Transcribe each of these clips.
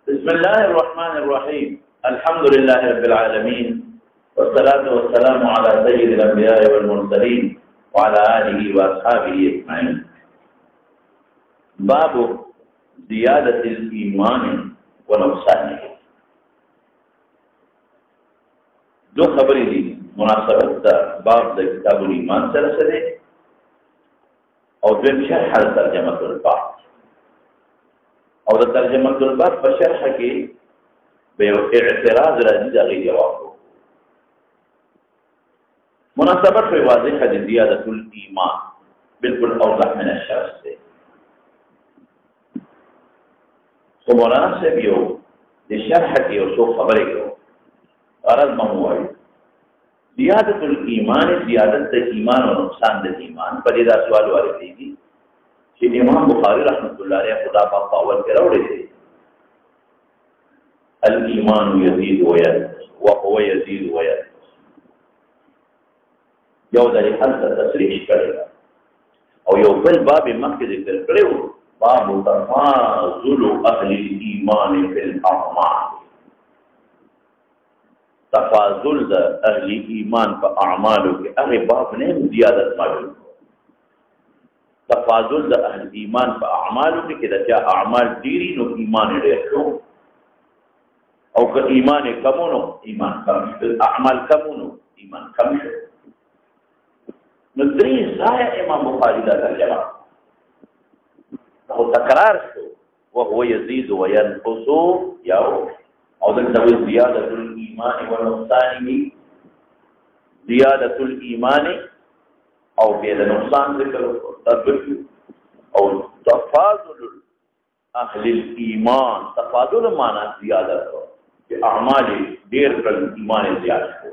बिस्मिल्लाहिर्रहमानिर्रहीम अल्हम्दुलिल्लाहि रब्बिल आलमीन वस्सलातु वस्सलामु अला सय्यिदिल अंबिया'i वल मुरसलीन व अला आलिहि व अस्हाबिहि अजमईन। बाबु ज़ियादतिल ईमान व नुक़सानिही। दो खबरें दी मुनासबत बाब द किताबुल ईमान सरे और फिर शरह तर्जुमतुल बाब और तर्जुमतुल बाब बशरह के बेइतराज़ राजी दाग़ी जवाब हो। मुनासबत पे वाज़ेह है ज़ियादतुल ईमान बिल्कुल औज़ह मिन अश-शर्ह से। तो मौलाना से भी हो ये शरह की और सो खबरें हो गरज ममुआई ज़ियादतुल ईमान ज़ियादत ईमान और नुक़सान दे ईमान पर इदा सवाल वाले थी कि इमाम बुखारी रहमतुल्लाह अलैह खुदा पाक पावल के रौड़े थे अल ईमान यज़ीद व यनक़ुस व हुव यज़ीद व यनक़ुस यो दरी हल तस्रीह करेगा और यो बिल बाब मक्के ज़िक्र करे हो बाब तफ़ाज़ुल अहलिल ईमान फिल अअमाल। तफ़ाज़ुल अहली ईमान का अमाल के अरे बाप ने ज़ियादत मालूम तफ़ाज़ुल अहली ईमान का अमाल के क्या अमाल दीरी नो ईमान रेखो और का ईमान कमुनो ईमान कम अमाल कमुनो ईमान कम शो नदरी साया इमाम बुखारी दा तर्जुमा तो तकरार शो वो यज़ीद व यनक़ुस या और तब ज़ियादतुल ईमान व नुक़सानिही ज़ियादतुल ईमान और बेद नुक़सान ज़िक्र और तफ़ाज़ुल अहलिल ईमान तफ़ाज़ुल माना ज़ियादत हो कि अमाल देर कल ईमान ज़्यादा हो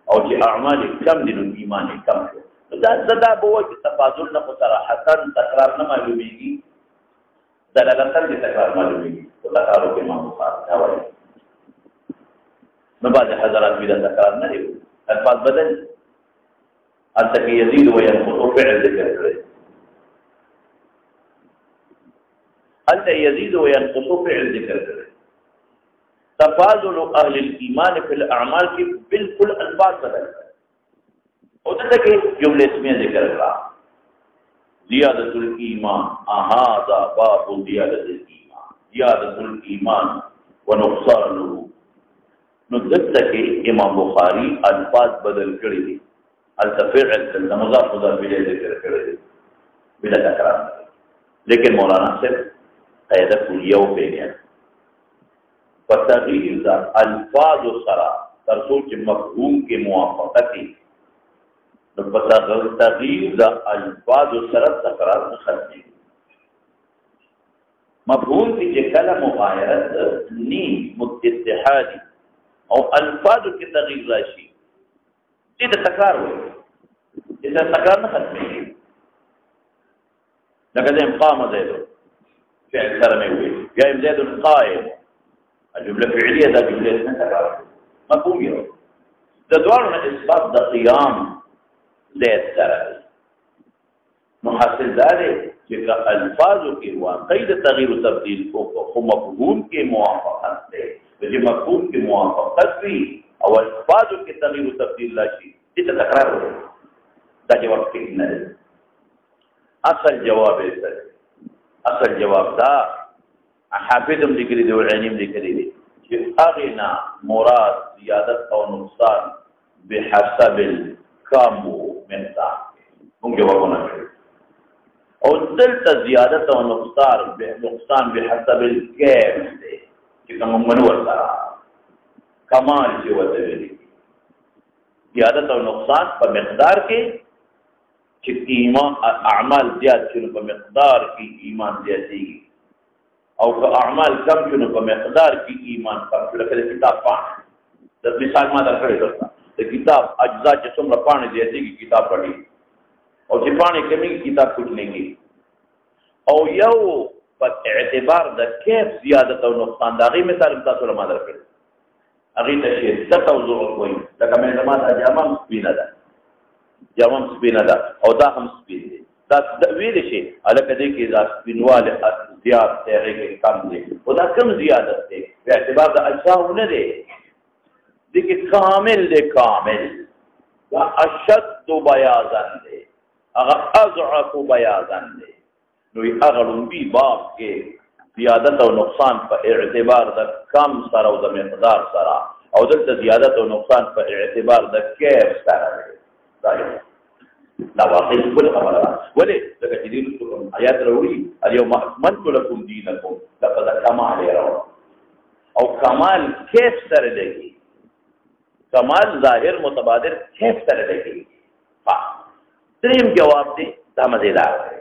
और कि अमाल कम दिन ईमान कम हो। तो ज़्यादा वो कि तफ़ाज़ुल न हो सराहतन तकरार न मालूमेगी दलालतन की तकरार मालूमेगी तो तकरारों के मामू खास हवाले न बाद हज़रात भी तकरार न हो अल्फाज बदल अतः यज़ीद व यनक़ुस फ़िअल ज़िक्र करे अतः यज़ीद व यनक़ुस फ़िअल ज़िक्र करे तफ़ाज़ुल अहलिल ईमान फिल अअमाल की बिल्कुल अल्फाज बदल है और तक जुमले इसमें ज़िक्र करा ज़ियादतुल ईमान अहाज़ा बाबु ज़ियादतुल ईमान व नुक़सानुहु नुदत के इमाम बुखारी अल्फाज बदल करी अल्तफ़िअल मुज़ाफ़ मुज़ाफ़ इलैहि ज़िक्र करे बिला तकरार लेकिन मौलाना से क़ायदा कुलिया पे गया तग़यीर अल्फाज सरा तरसो के मफ़हूम के मुवाफ़क़ती तो तग़यीर अल्फाज सरा तकरार न खत्म मफ़हूम की जकला मुग़ायरत नी मुत्तिहादी और अल्फाज की तग़यीर राशि ये तकरार हो इसे तकरार न खत्म लक़द क़ाम ज़ैद फ़िअल सर में हुई या ज़ैद क़ाइम जुमला फ़िअलिया दा जुमले में तकरार मफ़हूम ये तदवार इस बात द क़ियाम ज़ैद सर मुहासिल दारे जिसका अल्फाज के वाक़ई तग़यीर तब्दील को मफ़हूम के मुवाफ़क़त से जो मफ़हूम के मुवाफ़क़त भी और अल्फाज के तग़यीर तब्दील राशि इस तकरार हो दा जवाब ठीक न है। असल जवाब है सर असल जवाब था हाफिज़ ज़िक्र दो इल्म ज़िक्र दे कि अगना मुराद ज़ियादत और नुक़सान बिहसबिल कम मिक़दार उन जवाब होना चाहिए और दिल ज़ियादत और नुक़सान बिहसबिल कैम से कि कम मनवर करा कमाल की वजह ज़ियादत और नुक़सान पर मिक़दार के چې ایمان اعمال زیات شنو په مقدار کې ایمان زیاتېږي او که اعمال کم شنو په مقدار کې ایمان کم شنو. لکه د کتاب پاڼې د مثال ما درکړی درته د کتاب اجزا چې څومره پاڼې زیاتېږي کتاب پړي او چې پاڼې کمېږي کتاب کوچنېږي. او یو په اعتبار د کیف زیادت او نقصان د هغې مثال تاسو له ما درکړی هغې ته شدت او ضرورت وایي. لکه مې زما دا جامه هم سپینه ده جامه هم سپینه ده او دا هم سپین دی دا ویلی شي هلکه دې کې دا سپینوالی زیات دی هغې کې کم دی خو دا کم زیادت دی په اعتبار د اجزاو نه دی دې کې کامل دی کامل دا اشد بیاضن دی هغه اضعف بیاضن دی. نو هغه لومبي باب کې زیادت او نقصان په اعتبار د کم سره او د مقدار سره او دلته زیادت او نقصان په اعتبار د کیف سره دی. دا واقعي بل خبره ده. ولې ځکه چې دې کوم آیات راوړي اليوم اکملت لكم دینکم لقد کمال راوړ او کمال کیف سره لګي کمال ظاهر متبادر کیف سره لګي. دریم جواب دی دا مزیدار دی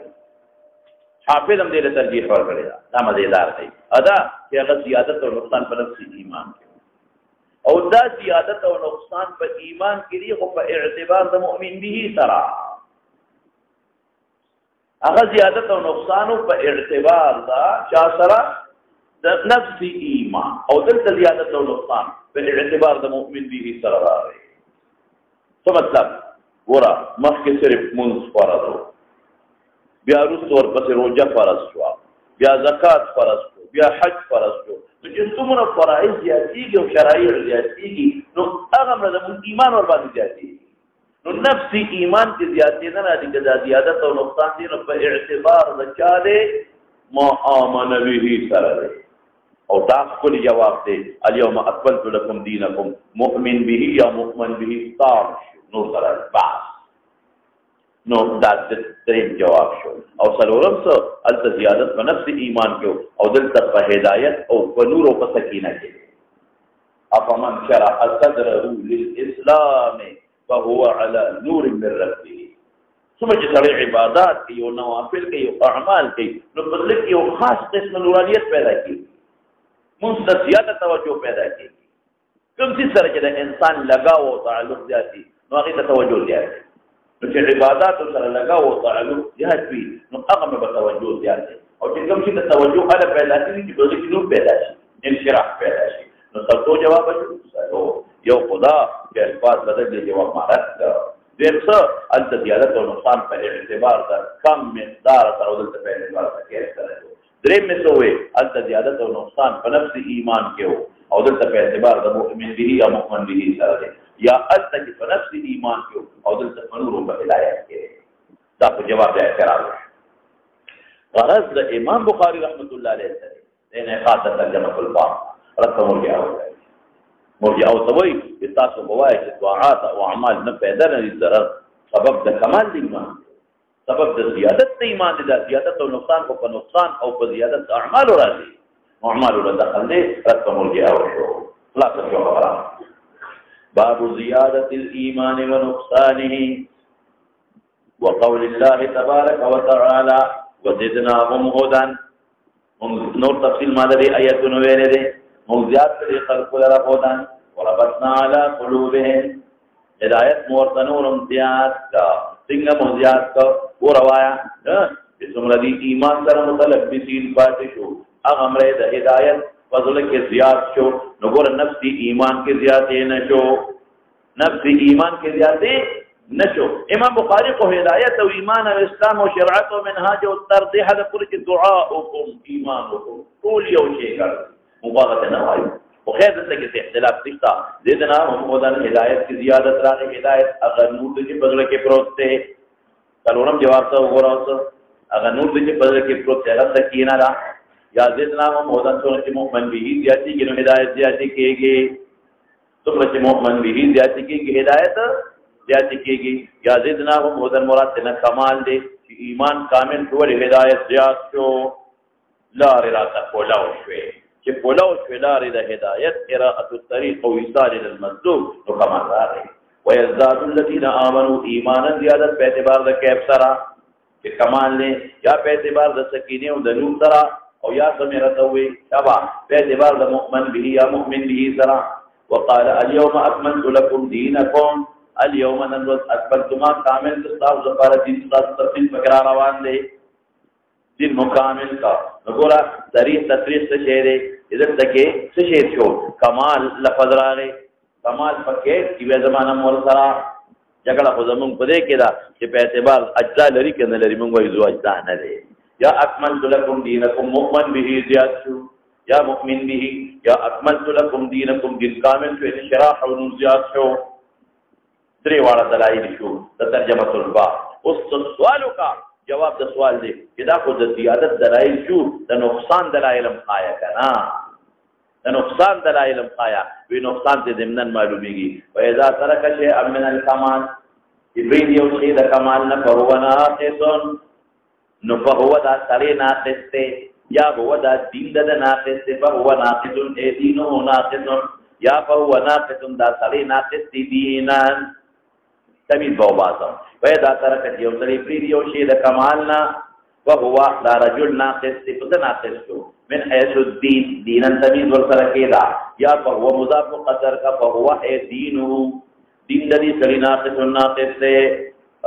حافظ هم دې له ترجیح ورکړی دا مزیدار دی ادا چې هغه زیادت او نقصان په نفس ایمان او دا زیادت او نقصان په ایمان کې دی خو په اعتبار د مؤمن به سره هغه زیادت او نقصان په اعتبار دا چا سره د نفس ایمان او دلته زیادت او نقصان په اعتبار د مؤمن به سره راغی. څه مطلب ګوره مخکې صرف منځ فرض و بیا وروسته ورپسې روژه فرض شوه بیا زکات فرض شو بیا حج فرض شو. نو چې څومره فرایض زیاتېږي او شرایع زیاتېږي نو هغه مره زموږ ایمان ورباندې زیاتېږي. نو نفسي ایمان کې زیاتېدنه راځي که دا زیادت او نقصان دی نو په اعتبار د چا دی ما آمن به سره دی او دا ښکلی جواب دی اليوم اکملت لکم دینکم مؤمن به یا مؤمن به تام شو نو سره بحث نو دا دریم جواب شو. او څلورم څه هلته زیادت په نفس ایمان کې او دلته په هدایت او په نور او په سکینه کې. افمن شرح صدره للاسلام فهو على نور من ربه. څومره چې سړی عبادات کوي او نوافل کوي او اعمال کوي نو په زړه کې یو خاص قسم نورانیت پیدا کېږي مونږ ته زیاته توجه پیدا کېږي. کوم څیز سره چې د انسان لګاو او تعلق زیات وي نو هغې ته توجه زیات وي. نو چې عباداتو سره لګاو او تعلق زیات وي نو هغه به توجه زیات وي او چې کوم شي ته توجه هله پیدا کېږي چې په زړه کې نور پیدا شي انشراح پیدا شي. نو سلطو جواب شو یو خدا چې الفاظ بدل دی جواب مهارت دیم څه هلته زیادت او نقصان په اعتبار د کم مقدار سره او دلته په اعتبار د کیف سره دریم مې څه وویل هلته زیادت او نقصان په نفس ایمان کې و او دلته په اعتبار د مؤمن به یا مؤمن به سره دی یا هلته چې په نفس ایمان کې او دلته په نور او په هدایت کې دا په جواب د اعتراض. غرض د امام بخاري رحمت الله علیه سره د انعقاد د ترجمه الباب رقم مرجعه ته وایي چې تاسو به وایئ چې طاعات او اعمال نه پیدا نه دي ضرر سبب د کمال د ایمان سبب د زیادت د ایمان دی دا زیادت او نقصان خو په نقصان او په زیادت اعمالو راځي اعمالو له دخل دی رقم مرجعه وشو خلاصه شو خبره. باب زیادت الایمان ونقصانه وقول الله تبارک وتعالى وزدناهم هدى. نور تفصیل ما د دې آیتونو ویلې دی موږ زیات کړي خلقو لره هدى وربطنا على قلوبهم هدایت مورته نورم زیات کا څنګه مو زیات کا وروایا چې څومره دي ایمان سره متلبسین پاتې شو هغه مړې د هدایت فضل کې زیات شو نو ګور نفسي ایمان کې زیاتې نه شو نفسي ایمان کې زیاتې نه شو. امام بخاری کو هدایت او ایمان او اسلام او شریعت او منهاج او ترجیح د پوره کې دعاءکم ایمانکم ټول یو شی کړ مبالغه نه وایي خو خیر دلته کې اختلاف نشته زیدنا محمودان هدایت کی زیادت راغی هدایت اگر نور دې بدل کې پروت ته څلورم جواب ته وګورئ اگر نور دې بدل کې پروت ته هغه سکینه را یا زیدنا محمودان چې مؤمن به زیاتی کې نو هدایت زیاتی کېږي څومره چې مؤمن به زیاتی کېږي هدایت زیاتی کېږي یا زیدنا محمودان مراد نه کمال دی چې ایمان کامل ټول هدایت زیات شو لار راته کولاو شوي چې کولاو شوي لارې د هدایت قراءة الطریق او وصال الى المطلوب نو کمال راغی ويزداد الذين آمنوا ایمانا زیادت په اعتبار د کیف سره چې کمال نه یا په اعتبار د سکینه او د نور سره او یا سمرته وي تبع په اعتبار د مؤمن به یا مؤمن به سره وقال اليوم اكملت لكم دينكم اليوم اكملت ما كامل تستاو زفاره دین تاسو تفصیل وغیرہ روان دي دین مکمل کا وګوره صریح تصریح څه شی دی اذن تکي څه شی شو کمال لفظ راغی کمال پکې چې زمانہ مور سره جګړه خو زمون په دې کې دا چې په اعتبار اجزا لري کنه لري موږ وایو زو اجزا نه لري یا اكملت لكم دينكم مؤمن به زیات شو یا مؤمن به یا اكملت لكم دينكم دین کامل شو انشراح او زیات شو درې واړه دلایل شو د ترجمه الباب اوس سوالو کا جواب د سوال دی چې دا خو د زیادت دلایل شو د نقصان دلایل هم آیا کنه د نقصان دلایل هم آیا وی نقصان ته ضمنن معلومیږي و اذا ترک شيء من الكمال ابرید یو شی د کمال نه فهو ناقص نو فهو دا سړی ناقص دی یا هو دا دین د ناقص دی فهو ناقص دینه ناقص یا فهو ناقص دا سړی ناقص دی دینان تمیز باو بازم و اذا ترک یو سړی ابرید یو شی د کمال نه وهو دا رجل ناقص دی په ناقص شو من حيث الدين دينا تميز والسركيدا يا فهو مضاف قدر کا فهو دينه دين الذي سري ناقص ناقص سے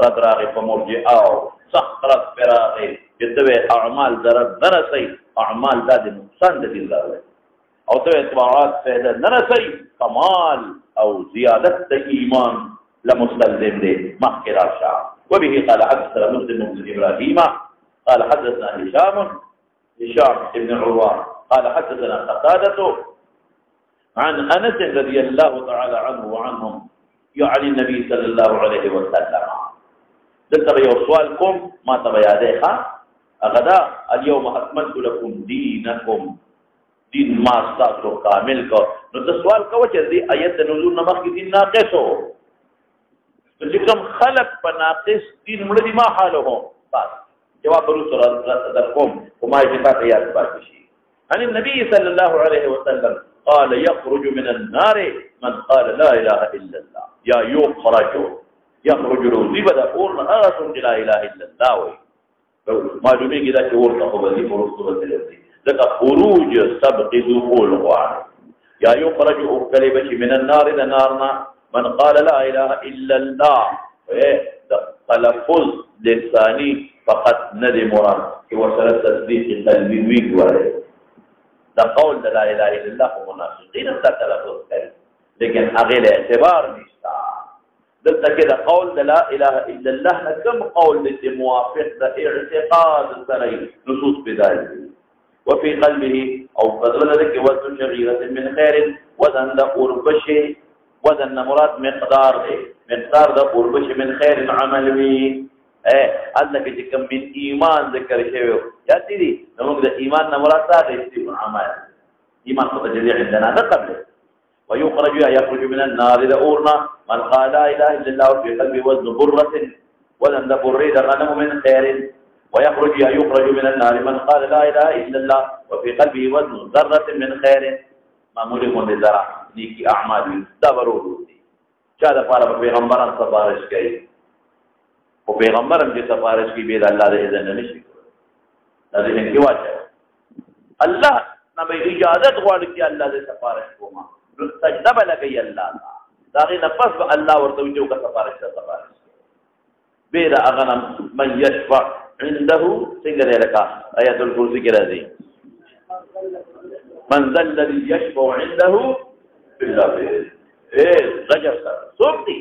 رد راغ فمرجع او سخرت فراغ جتوه اعمال ضرر نرسي اعمال دا نقصان دي ضرر او تو اتباعات فائدہ نرسي کمال او زیادت ایمان لمستلزم دي مخکر شاء وبه قال حدثنا مسلم بن ابراهيم قال حدثنا هشام بن عروة قال حدثنا قتادة عن أنس رضي الله تعالى عنه وعنهم يعني النبي صلى الله عليه وسلم دلتا سؤالكم ما تبيا ديخا أغدا اليوم أكملت لكم دينكم دين ما استاذ كامل کو نو د سوال کو چې دې آیت نزول نمخ کې دین ناقصو چې کوم خلق په ناقص دین مړ دي ما حالهم بس جواب رسول الله تدركم وما يجبات يا باشي عن النبي صلى الله عليه وسلم قال يخرج من النار من قال لا اله الا الله يا يخرج روزي بدا قول اغسل لا اله الا الله ما جمعي كده شعور تقبلي فرصة التي ذلك خروج سبق دخول غوار يا يخرج كلمة من النار إلى نارنا من قال لا إله إلا الله تلفظ لساني فقط ندي مراد وصل تصديق قلبي ويقوله ده قول لا إله إلا الله ومنافقين ده تلفظ كلمة لكن أغير اعتبار نشتا دلتا كده قول لا إله إلا الله كم قول موافق ده اعتقاد سري نصوص بذلك وفي قلبه أو قدر ذلك وزن شغيرة من خير وزن ده قربشي وزن مراد مقدار ده قربشي من خير عمل به عندك كم من إيمان ذكر شيء يا سيدي نقول ده إيمان مراد ده استيمان عمل إيمان قد جزي عندنا ده قبله يخرج من النار لأورنا من قال لا إله إلا الله في قلبه وزن برة وزن ده بريد غنم من خير ويخرج من النار من قال لا إله إلا الله وفي قلبه وزن ذرة من خير معمول من ذرة نيكي أعمال دبروا دي شاده پارا پیغمبران سفارش کوي او پیغمبران چې سفارش کوي به الله دې اذن نشي دا دې کې واچي الله نبی اجازه غواړي چې الله دې سفارش کوما نو سجده بلګي الله دا غي نفس الله ورته وجو کا سفارش به دا اغنم من يشفع عنده څنګه لکه آیت الکرسی کې راځي من ذا الذي يشفع عنده بالله رجب صوتي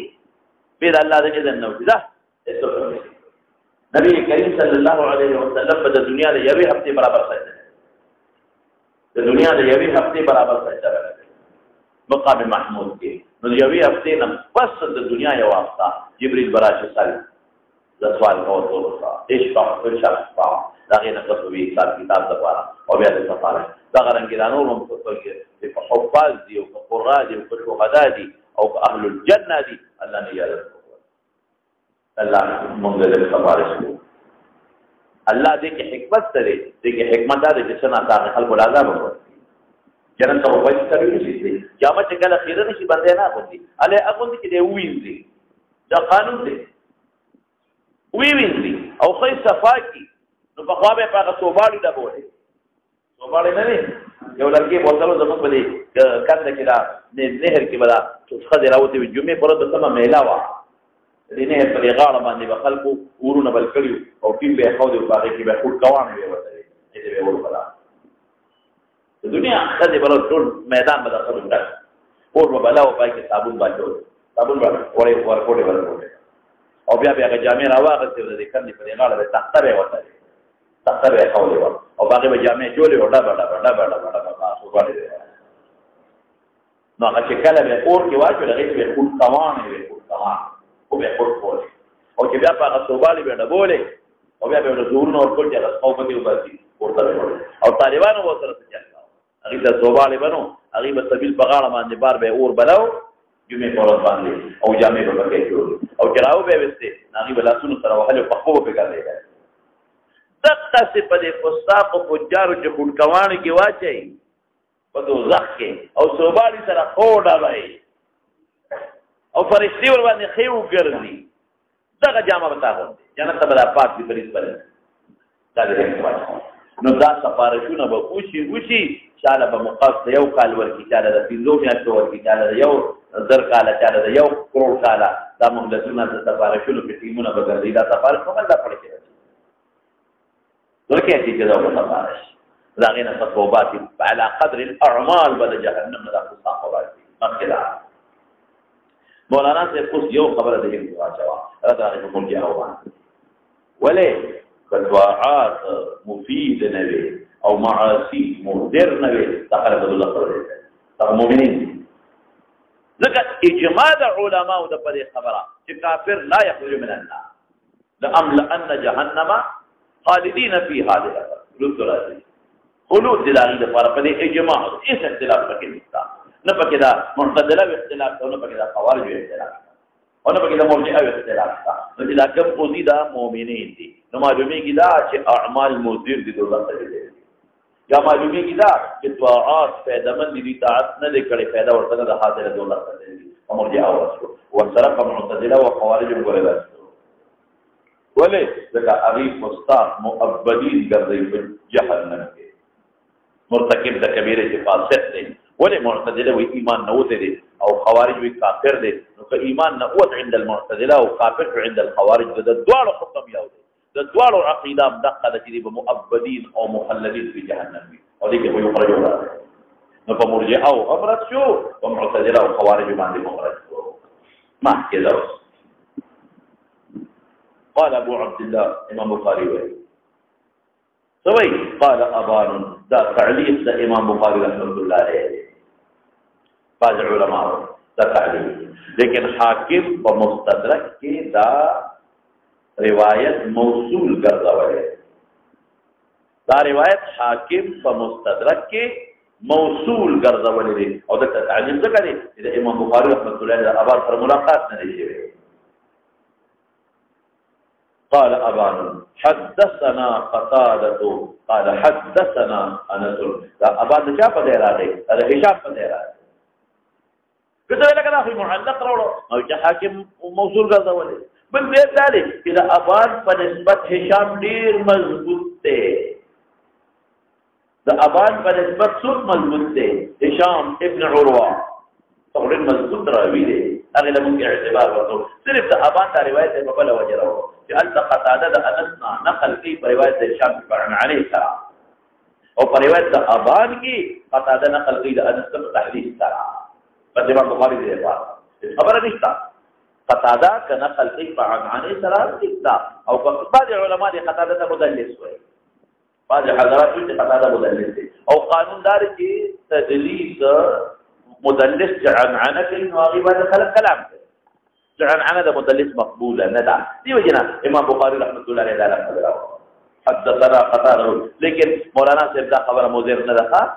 بيد الله ده اذن نو ده نبی کریم صلی الله علیه وسلم په دنیا د یوې هفته برابر سجده د دنیا د یوې هفته برابر سجده راغلی مقام محمود کې نو یوې هفته نه پس د دنیا یو هفته جبرئیل براشه سره د سوال کوو اشفاع شفاع داغه نه کوي کتاب د پاره او بیا د سفاره دا غرانګرانو هم په حفاظ دي او قرآن دي او شهدا دي او اهل الجنه دي الله نه یاد الله مونږ له سفاره شو الله دې کې حکمت سره دې کې حکمت ده چې څنګه تاسو خلکو لازم وو جنن ته وایي چې نشي جامه چې کله خیره نشي باندې نه اغوندي اله اغوندي کې دی وینځي دا قانون دی وینځي او خې صفاکی نو په خوا به هغه صوباړي دا بوله صوباړي نه نه یو لږه بوتلو زموږ په دې کنده کې دا نهر کې بلا څخه دی راوته جمعې پر د سم میلا وا دې نه په غاړه باندې به خلکو ورونه بل کړیو او ټیم به خو دې باغ کې به خود کوان وي وته دې به ور بلا د دنیا خدای بل ټول میدان به داخل وکړ اور به بلا او پای کې صابون باندې صابون باندې ورکوټه او بیا بیا جامع راواغسته دې کنده په غاړه به تخته وته تخته به خولې و او باقي به جامع جوړې وډا بډا صوباړي نو هغه چې کله به اور کې واچو هغه به خود کوان وي خود کوان او به خود کولې او چې بیا په هغه صوباړي به ډبولې او بیا به زورونه ورکول چې هغه او په دې وباسي ورته او طالبانو وسره څه هغه د صوباړي بنو هغه به سبیل په غاړه باندې بار به اور بلاو جمعې پر باندې او جامع به پکې جوړ او چراو به وسته هغه بلاسونو سره وهله په خو به کوي دقه سي په دې فساق او فجارو چې خون کوان کې واچي په دوزخ کې او صوباړي سره خوډه وای او فرشتي ور باندې خيو ګرځي دغه جامه بتاغو جنت ته بلا پاک دي پرېس پر دا دې نو دا سفارشونه به وشي چاله به مقاصد یو کال ورکی چاله د 5 میاشتو ورکی چاله یو زر کال چاله یو کروڑ کال دا مهلتونه د سفارشونو په ټیمونه به ګرځي دا سفارش کومه دا پړې کېږي ورکه چې دا په سفارش لاغینه تطوبات على قدر الاعمال بل جهنم لا تصاحبات مخلا مولانا سے کچھ یو خبر ده کې واچوا راځه په کوم ځای روان ولې کدواعات مفید نوي او معاصي مضر نوي دخل الله تعالی ته مؤمنین ځکه اجماع علماء د په خبره چې کافر لا يخرج من النار لأملأن جهنم خالدين فيها للثلاثي خلود دلالي لپاره په اجماع هیڅ اختلاف پکې نشته نه پکې دا معتزله اختلاف نه پکې دا خوارج اختلاف او نه پکې دا مرجئه اختلاف نو دا کوم قضیه دا مؤمنین دي نو معلومیږي دا چې اعمال مضر دي دوزخ ته دي یا معلومیږي دا چې طاعات فائدمن دي طاعت نه لري فائدہ ورته د حاضر دوزخ ته دي او مرجئه ورسره معتزله او خوارج ورته ولې ځکه هغه مستاق مؤبدین ګرځي په جهنم کې مرتکب د کبیره چې فاسق دی ولې معتزله وی ایمان نه وته دي او خوارج وی کافر دي نو که ایمان نه وته عند المعتزله او کافر عند الخوارج د دوه حکم یو دي د دوه عقیده دقه د دې مؤبدین او مخلدین په جهنم وي او دې کې یو خرجو نو په مرجئه او امرت شو په معتزله او خوارج باندې مخرج ما کېدو قال ابو عبد الله امام بخاري وي سوي قال ابان دا تعليق دا امام بخاري رحمه الله عليه بعض علماء دا تعليق لیکن حاکم په مستدرک کې دا روایت موصول ګرځولې دا روایت حاکم په مستدرک کې موصول ګرځولې او دا تعليق څه کوي دا امام بخاري رحمه الله عليه ابان پر ملاقات نه دی قال أبان حدثنا قتادة قال حدثنا أنس أبان جاء بدير عليه هذا هشام بدير عليه كده لك أنا في معلق روله أو جاء حاكم موصول قال ذولي بل غير ذلك إذا أبان بنسبة هشام دير مضبوط ده أبان بنسبة سود مضبوط هشام ابن عروة تقريبا مضبوط راوي ده أغلى ممكن اعتبار وطول صرف ده أبان ده رواية مبلا وجره جعلت قتادة أنسنا نقل في رواية الشام عن عليه السلام أو رواية أبان کی قتادة نقل في أنسنا تحديث السلام بس امام بخاري دي خبر نشتا قتادة كنقل في عن عليه السلام نشتا أو بعض علماء دي قتادة مدلس وي بعض حضرات دي قتادة مدلس أو قانون دار کی تدليس مدلس عن كلمة غيبة خلق كلام عن هذا مدلس مقبولا ندع دي وجهنا امام بخاري رحمه الله عليه تعالى حدثنا قتاده لكن مولانا صاحب دا خبر مضر نه ده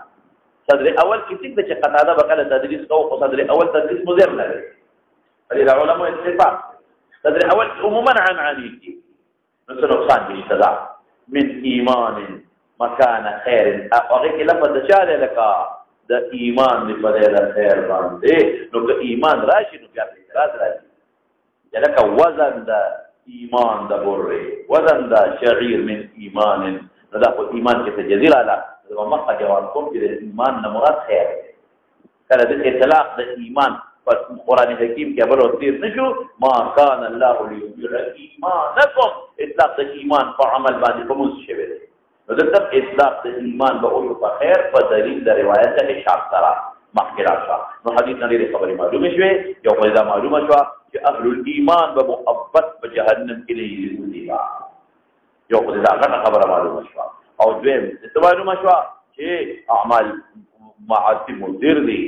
صدر اول کسی د قتاده بقاله تدریس کو صدر اول تدریس مضر نه ده العلماء اتفاق صدر اول عموما عن عليك نقصان بالتدع من ايمان مكان خير اغيك لفظ شاله لك د ایمان دی په د خیر باندې نو که ایمان راشي نو بیا اعتراض راځي لکه وزن د ایمان د برې وزن د شعیر من ایمان نو دا خو ایمان کې تجزیه رااله زما مخه جواب کوم چې د ایمان نه مراد خیر دی کله د اطلاق د ایمان په قرآن حکیم کې بل تیر نشو ما کان الله لیضيع ایمانکم اطلاق د ایمان په عمل باندې په موږ شوی دی نو دلته اطلاق د ایمان به او په خیر په دلیل د روایت د اشعار سره مخکې راشه نو حدیث نه لري خبرې معلومه شوې یو پیدا معلومه شوه چې اهل الايمان به محبت په جهنم کې نه دي یو پیدا غټه خبره معلومه شوه او دویم څه معلومه شوه چې اعمال معاصی مدیر دي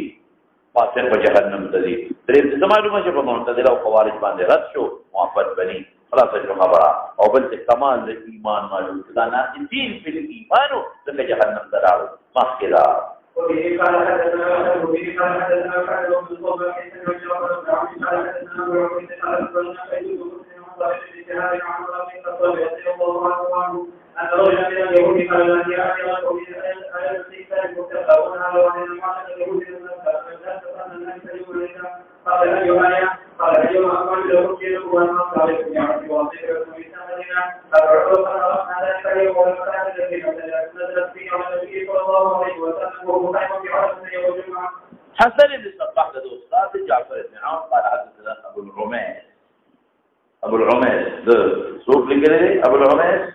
فاسق په جهنم ته دي درې څه معلومه شوه په معتزله او خوارج باندې رد شو محبت بني خلاص خبره او بل کمال د ایمان معلوم دا ناقصین فی الايمان څنګه جهنم ته راو مخکې دا وبه قال حدثنا وبه قال حدثنا قال ابن الصبر كان يجاوب عن قال حدثنا وبه قال حدثنا ايوب بن مصعب بن جهاد عن ربي قال رضي الله عنه ان رجلا من اليهود قال لا ياتي وبه قال الاستيفاء متقون على وعد المعتقد اليهود قال ايها قال ايها اقول له كيف هو قال يعني واضح في سنتنا فالرسول صلى الله عليه وسلم الذي نزلت فيه النبي صلى الله عليه وسلم وهو قائم في عرفه يوم الجمعه حسن بن صباح ده استاذ جعفر بن عون قال حدثنا ابو العميس ده سوق لكده ابو العميس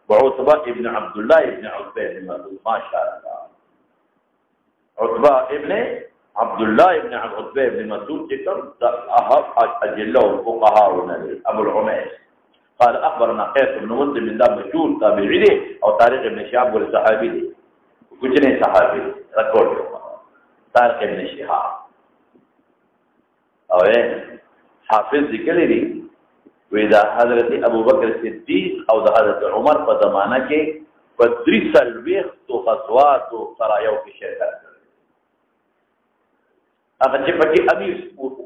وعتبة ابن عبد الله ابن عتبة بن مسعود ما شاء الله عتبة ابن عبد الله بن عتبة بن مسعود ذكر أهب أجله الفقهاء والنبي أبو العميس قال أخبرنا قيس بن مسلم من دام مشهور تابعي له أو تاريخ ابن شهاب والصحابي له وكجنة صحابي ركول تاريخ ابن شهاب أو حافظ ذكر لي وإذا حضرت أبو بكر الصديق أو حضرت عمر فزمانه کې فدرس الوقت غزوات سرايو کې شرکت هغه چې پکې امیر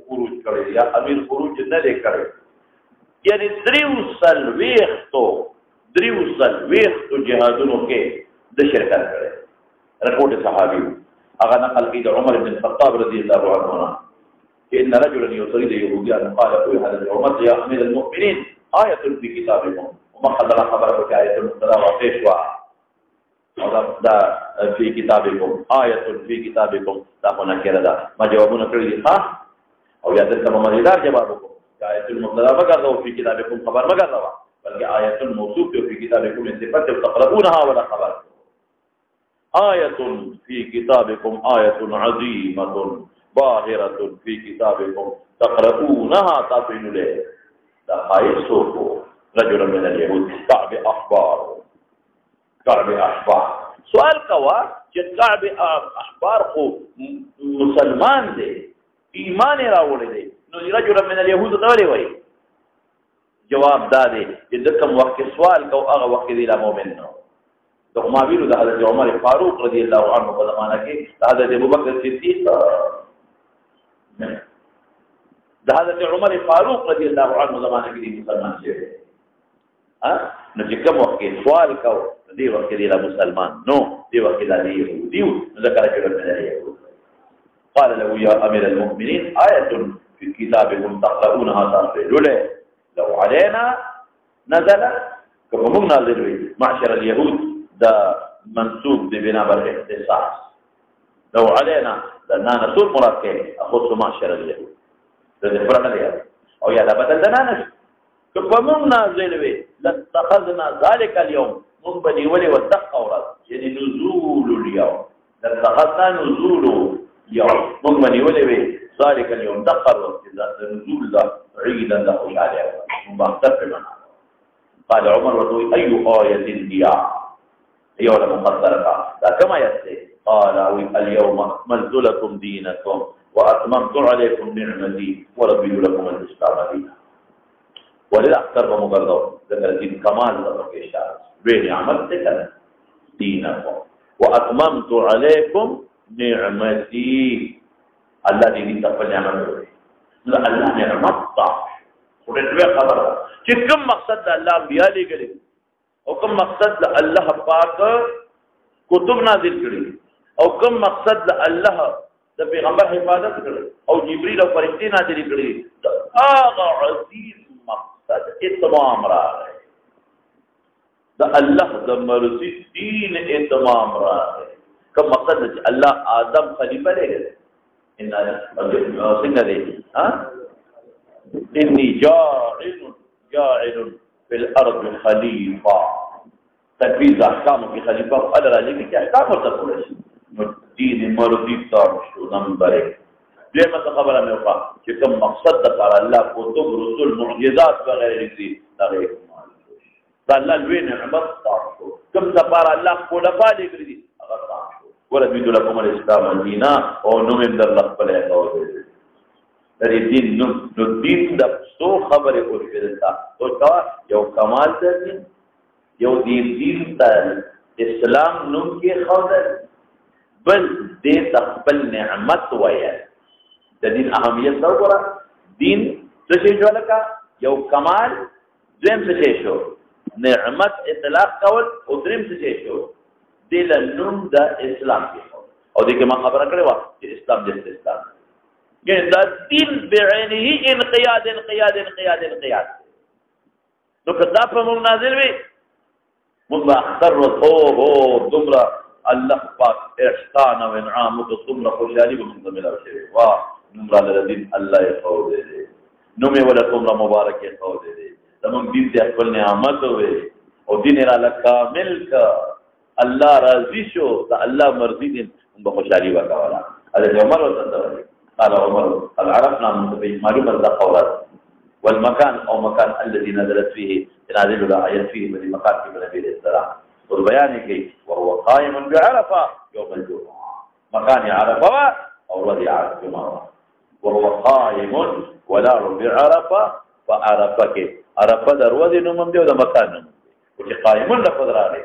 خروج کړی یا امیر خروج نه دی کړی یعنی دریو جهادونو کې د شرکت کړي رکوټ صحابي هغه نقل کړي د عمر بن الخطاب رضی الله عنه ان رجلا يصيد يهوديا قال له هذا عمر يا امير المؤمنين آية في كتابكم وما قدر خبرك آية المصطلح وقيشوا دا في كتابكم آية في كتابكم دا هنا كذا ما جوابنا كذي او يادر كما مزيدار جوابكم آية المصطلح ما قالوا في كتابكم خبر ما قالوا بلکہ آية الموصوف في كتابكم من صفات تقرؤونها ولا خبر آية في كتابكم آية عظيمة باهرة في كتابكم تقرؤونها تفعلوا له دا خايسوكو رجل من اليهود كعب احبار سوال کوا چې کعب احبار خو مسلمان دی ایمان راوړی دی نو رجل من اليهود دا وایي جواب دا دی چې د کوم وخت سوال کو هغه وخت دی لا مؤمن نو د ما ویلو د حضرت عمر فاروق رضی الله عنه په زمانه کې د حضرت ابوبکر صدیق د حضرت عمر فاروق رضی الله عنه زمانه کې مسلمان شوی نو چې کوم وخت سوال کو دی وخت دی لا مسلمان نو دی وخت دی يهودي ذكر رجل من اليهود قال له يا امير المؤمنين آية في كتابكم تقرؤونها تعقلوا له لو علينا نزل كما نازل معشر اليهود ده منسوب ببناء الاختصاص لو علينا لأننا نسوق مركب أخص معشر اليهود ده فرق اليهود أو يا بدل دنا كفمن نازل به لاتخذنا ذلك اليوم من بني ولي والدق أوراد يعني نزول اليوم لاتخذنا نزول اليوم من بني ولي به ذلك اليوم دقر نزول ذا عيدا له عليه مختلفا قال عمر رضي أي آية هي ولا مقدرة لا كما يأتي قال اليوم أكملت لكم دينكم وأتممت عليكم نعمتي ورضيت لكم الإسلام دينا ولذا أكثر بمقدر ذكر دين كمال ذكر بين عملت دينكم وأتممت عليكم نعمتي الذي تفعل نعمته لا الله نعمته ورتبه خبر چې کوم مقصد الله بیا لګل او کوم مقصد الله پاک کتب نازل کړي او کوم مقصد د الله د پیغمبر حفاظت کړي او جبريل او فرشتي نازل کړي هغه عظیم مقصد اتمام راغی د الله د مرضی دین اتمام راغی کوم مقصد چې الله آدم خلیفہ لګل ان څنګه دی ها اني جاعل في الارض خليفه تنفيذ احکام کی خلیفہ قدر علی کی احکام ورته کول شي دین مرضی تام شو نمبر 1 دغه خبره مې وکړه چې کوم مقصد د الله کتب رسول معجزات وغیرہ دي دغه الله لوی نعمت تاسو کوم ځپار الله کو لپاره لري هغه تاسو ورته لكم الاسلام دینا او نو من در خپل او درې دین نو دین د څو خبره ورته او تا یو کمال دی یو دین ته اسلام نوم کې خوده بل دې خپل نعمت وایي د دین اهمیت دا وره دین څه شي ولکه یو کمال دیم څه شو نعمت اطلاق کول او دریم څه شو دل نوم د اسلام کې او دغه ما خبره کړې و چې اسلام د اسلام ګین دا دین بعینه انقیاد نو کدا په موږ نازل وي موږ اختر او دمرا الله پاک احسان او انعام او دمرا خوشالي به موږ ملو شي واه نمرا الذين الله يخو دې نو مې ولا دمرا مبارک يخو دې زمون دین دې خپل نعمت وي او دین را کامل کا الله راضي شو دا الله مرضي دې به خوشالي وکړه حضرت عمر وتعالى قال عمر عرفنا معلومه القولات والمكان او مكان الذي نزلت فيه تنازل الايات فيه من مكان في النبي السلام والبيان كي وهو قائم بعرفه يوم الجمعه مكان عرفه او رضي عرفه وهو قائم ولا بعرفه فعرفك عرفه دروازه نوم دی او د مکان نوم چې قائم لفظ راغلی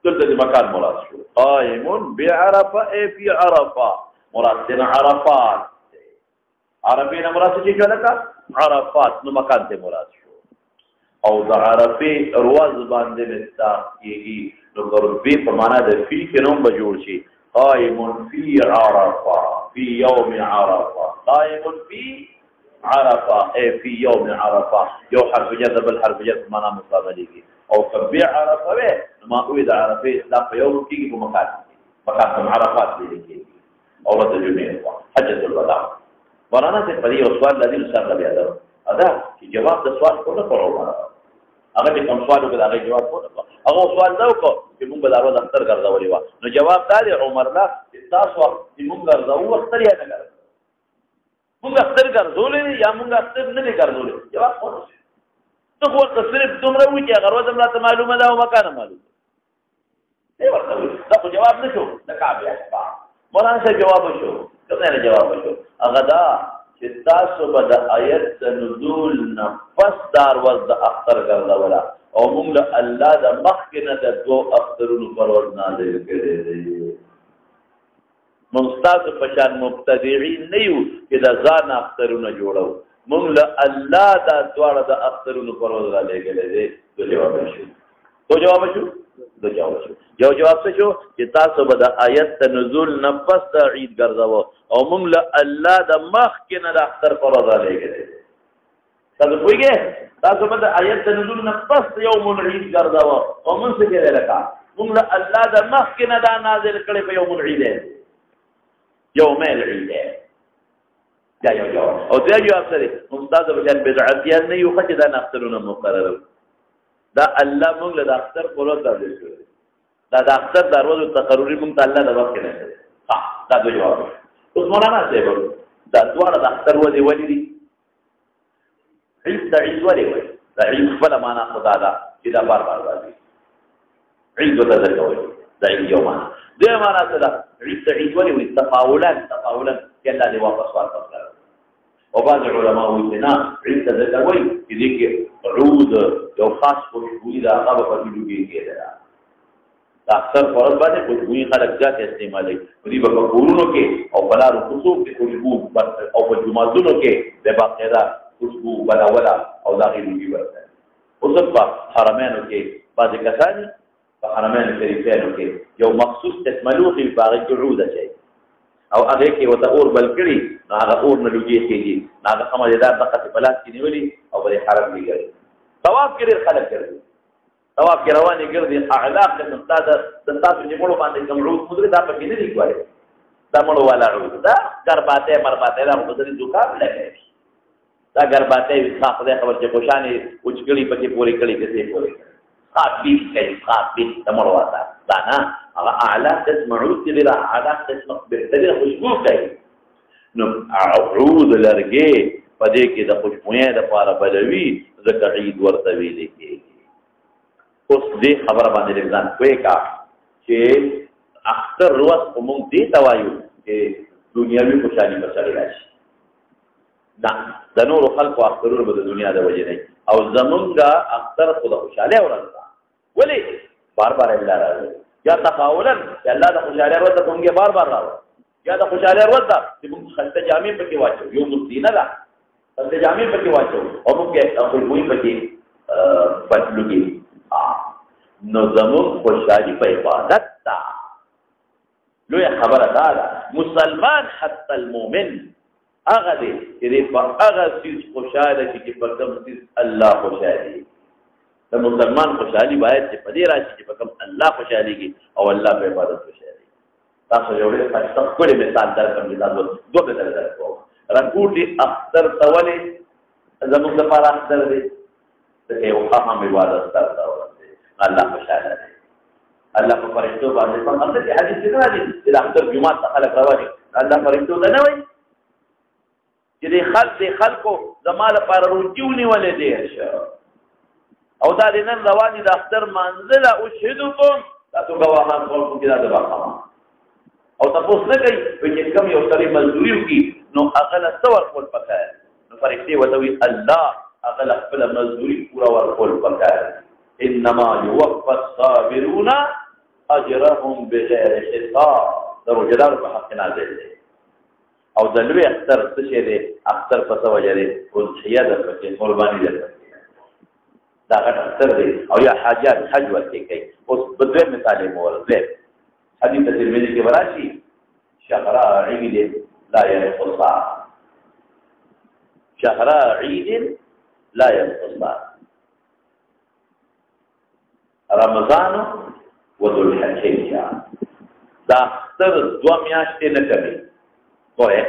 دلته د مکان مراد شو قائم بعرفه اي في عرفه مراد عرفات عرفين مراد څه لك عرفات نو مکان ته مراد شو او د عرفه رواز باندې مستاقي نو ضربي په معنا د فی کې نوم به جوړ شي قائم في عرفه في يوم عرفه قائم في عرفه اي في يوم عرفه یو حرف جر بل حرف جر معنا مقابله کی او کبي عرفه ما اوید عرفه لا په یوم کې په مکان عرفات دي او رد جمعه حجۃ الوداع مولانا سے پری او سوال لذي انشاءالله بیا دا ادا چې جواب د سوال کو نه کړو هغه به کوم سوال وکړي هغه جواب کو نه هغه سوال دا وکړو چې موږ به دارو دفتر ګرځولې و نو جواب دا دی عمر لا تاسو چې موږ ګرځو وخت لري نه ګرځو موږ دفتر ګرځولې یا موږ دفتر نه ګرځولې جواب کو نه ته خو صرف دومره وی چې هغه ورته ماته معلومه ده او مکان معلومه دی ورته دا خو جواب نشو د کعبه مولانا سے جواب شو کله جواب شو هغه دا چې تاسو به د آیت نزول نه پس دار وز د اختر ګرځولا او موږ له الله د مخکې نه د دوه اخترونو پرواز نازل کړي دي موږ تاسو په شان مبتدعين نه یو چې د ځان اخترونه جوړو موږ له الله د دواړه د اخترونو پرواز را لګلې دي جواب شو یو جواب څه شو چې تاسو به د آیت نزول نه پس د عید ګرځاو او موږ له الله د مخ کې نه د اختر پرواز لګیږي تاسو پوهیږئ تاسو به د آیت نزول نه پس یوم العید ګرځاو او موږ څه کوي لکه موږ له الله د مخ کې نه دا نازل کړي په یوم العید یوم العید دا یو جواب او دا جواب سره مستاذ بجن بدعتیان نه یو خدای دا اخترونه مقرره دا الله موږ له اختر پرواز درځي دا د اختر دروازه تقرری موږ ته الله د وخت نه ها دا دوه جواب اوس مولانا صاحب دا دواړه د اختر ولې دي عید ولې دا عید خپل معنا خدا دا چې دا بار راځي عید ته ځکوي دا عید یو معنا دې معنا څه ده عید ولې تفاولا چې الله دې واپس ورکړي او بعض علماء وایي نه عید ته ځکوي چې دې کې عود یو خاص خوشبوئی دا هغه په دې کې ده اکثر فرض باندې خوشبوئی خلک ځکه استعمالوي دوی په کورونو کې او بلارو خصوص کې خوشبو او په جمعاتونو کې د باقاعده خوشبو بلاولا او داخلي ورته اوس په حرمینو کې بعض کسان په حرمین شریفینو کې یو مخصوص تسملوخي په هغې کې عود اچوي او هغې کې ورته اور بل کړي نو هغه اور نه لوګې خېږي نو هغه ښه مزېدار دقسې په لاس کې نیولي او په دې حرم کې ګرځي طواف کې ډېر خلک ګرځي طواف کې روانې ګرځي اعلا قسم دا د ستاسو چې مړو باندې کوم عود مدري دا پکې نه دي ګورې دا مړو والا عود دا ګرباتی مرباتی دا خو دې زکام لګوي دا ګرباتی ښه خدای خبر چې خوشانې وچکړي پکې پورې کړي کسې پورې کړي خاطبیت کوي خاطبیت د مړو والا دا نه هغه اعلی قسم عود کې ډېره اعلی قسم بهترینه خوشبو کوي نو عود لرګې په دې کې د خوشبویۍ دپاره بلوي ځکه عید ورته ویلې کېږي اوس دې خبره باندې لږ ځان پوه کا چې اختر ورځ خو موږ دې ته وایو چې دنیاوي خوشحالي به سړی راشي نه د نورو خلکو اخترونه به د دنیا د وجې نه او زمونږ اختر خو د خوشحالۍ ورځ ده ولې بار بار الله راځي یا تقاولا چې الله د خوشحالۍ ورځ ته موږ بار بار راوړو یا د خوشحالۍ ورځ ده چې موږ خسته جامې پکې واچو یو مستینه ده خسته جامې پکې واچو او موږ خوشبویي پکې بدلوږي نو زموږ خوشحالي په عبادت ده لویه خبره دا ده مسلمان حتی المؤمن هغه دی چې په هغه څیز خوشحاله شي چې په کوم څیز الله خوشحالي د مسلمان خوشحالي باید چې په دې راشي چې په کوم الله خوشحالېږي او الله په عبادت خوشحالېږي تاسو یو ډېر ښکلی مثال درکړم چې تاسو دوه بدل درکوم رنګوټي اختر ته ولې زموږ لپاره اختر دی ځکه یو هم عبادت سره ته ورته الله خوشحاله دی الله په فرشتو باندې په اختر کې حدیث کې راځي چې د اختر جمعه ته خلک راوړي الله فرشتو ته نه وایي چې د خلکو زما لپاره روجي ونیولې دی او دا د نن روانې د اختر منزله اشهدکم تاسو ګواهان خلکو کې دا د باقامه او تاسو نه کوي چې کوم یو سړی مزدوري وکړي نو هغه له څه ورکول پکار نو فرشتې ورته وایي الله هغه له خپله مزدوري پوره ورکول پکار انما یوفى الصابرون اجرهم بغیر حساب د روژهدارو په حق نازل دی او د لوی اختر څه شی دی اختر په څه وجه دی اضحیه ده پکې قرباني ده پکې دا غټ اختر دی او یا حاجات حج ورکې کوي اوس به دویم مثال یې مورد حدیث ترمذی کې وراشي شهر عید لا ينقصان شهر عید لا ينقصان رمضان وذو الحجه دا اختر دو میاشتې نه کوي وای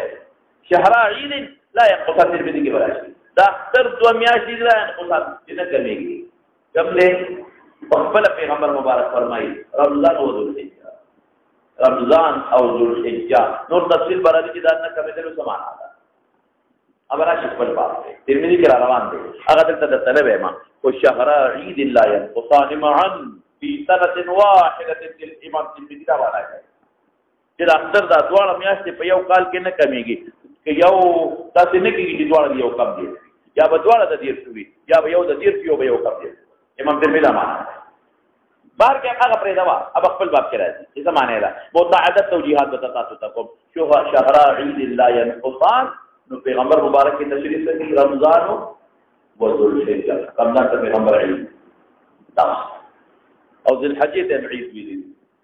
شهر عید لا ينقصان ترمذی کې وراشي دا اختر دو میاشتې لا ينقصان نه کوي کوم له خپل پیغمبر مبارک فرمایي رمضان او ذو الحجه رمضان او ذوالحجه نور تفصیل برادری چې دا نه کمیدلو سمانا ده ابرا شکل باب دی ترمذی کې روان دی هغه دلته د طلب ما او شهر عید لا ينقصان معا في سنه واحده للامام ترمذی دا وایي چې دا اختر دا دواړه میاشتې په یو کال کې نه کمیږي که یو تاسو نه کېږي چې دواړه یو کم دي یا به دواړه د دیر شوي یا به یو د دیر یو به یو کم دي امام ترمذی دا معنا بار کې هغه پرې دا اب خپل باب کې راځي څه معنی ده متعدد توجیهات بتاسو تکم شو شهر عید لا ينقصان نو پیغمبر مبارک کی تشریف سے رمضان و ذوالحجہ رمضان ته پیغمبر عید دا او ذوالحجہ ته عید ویلي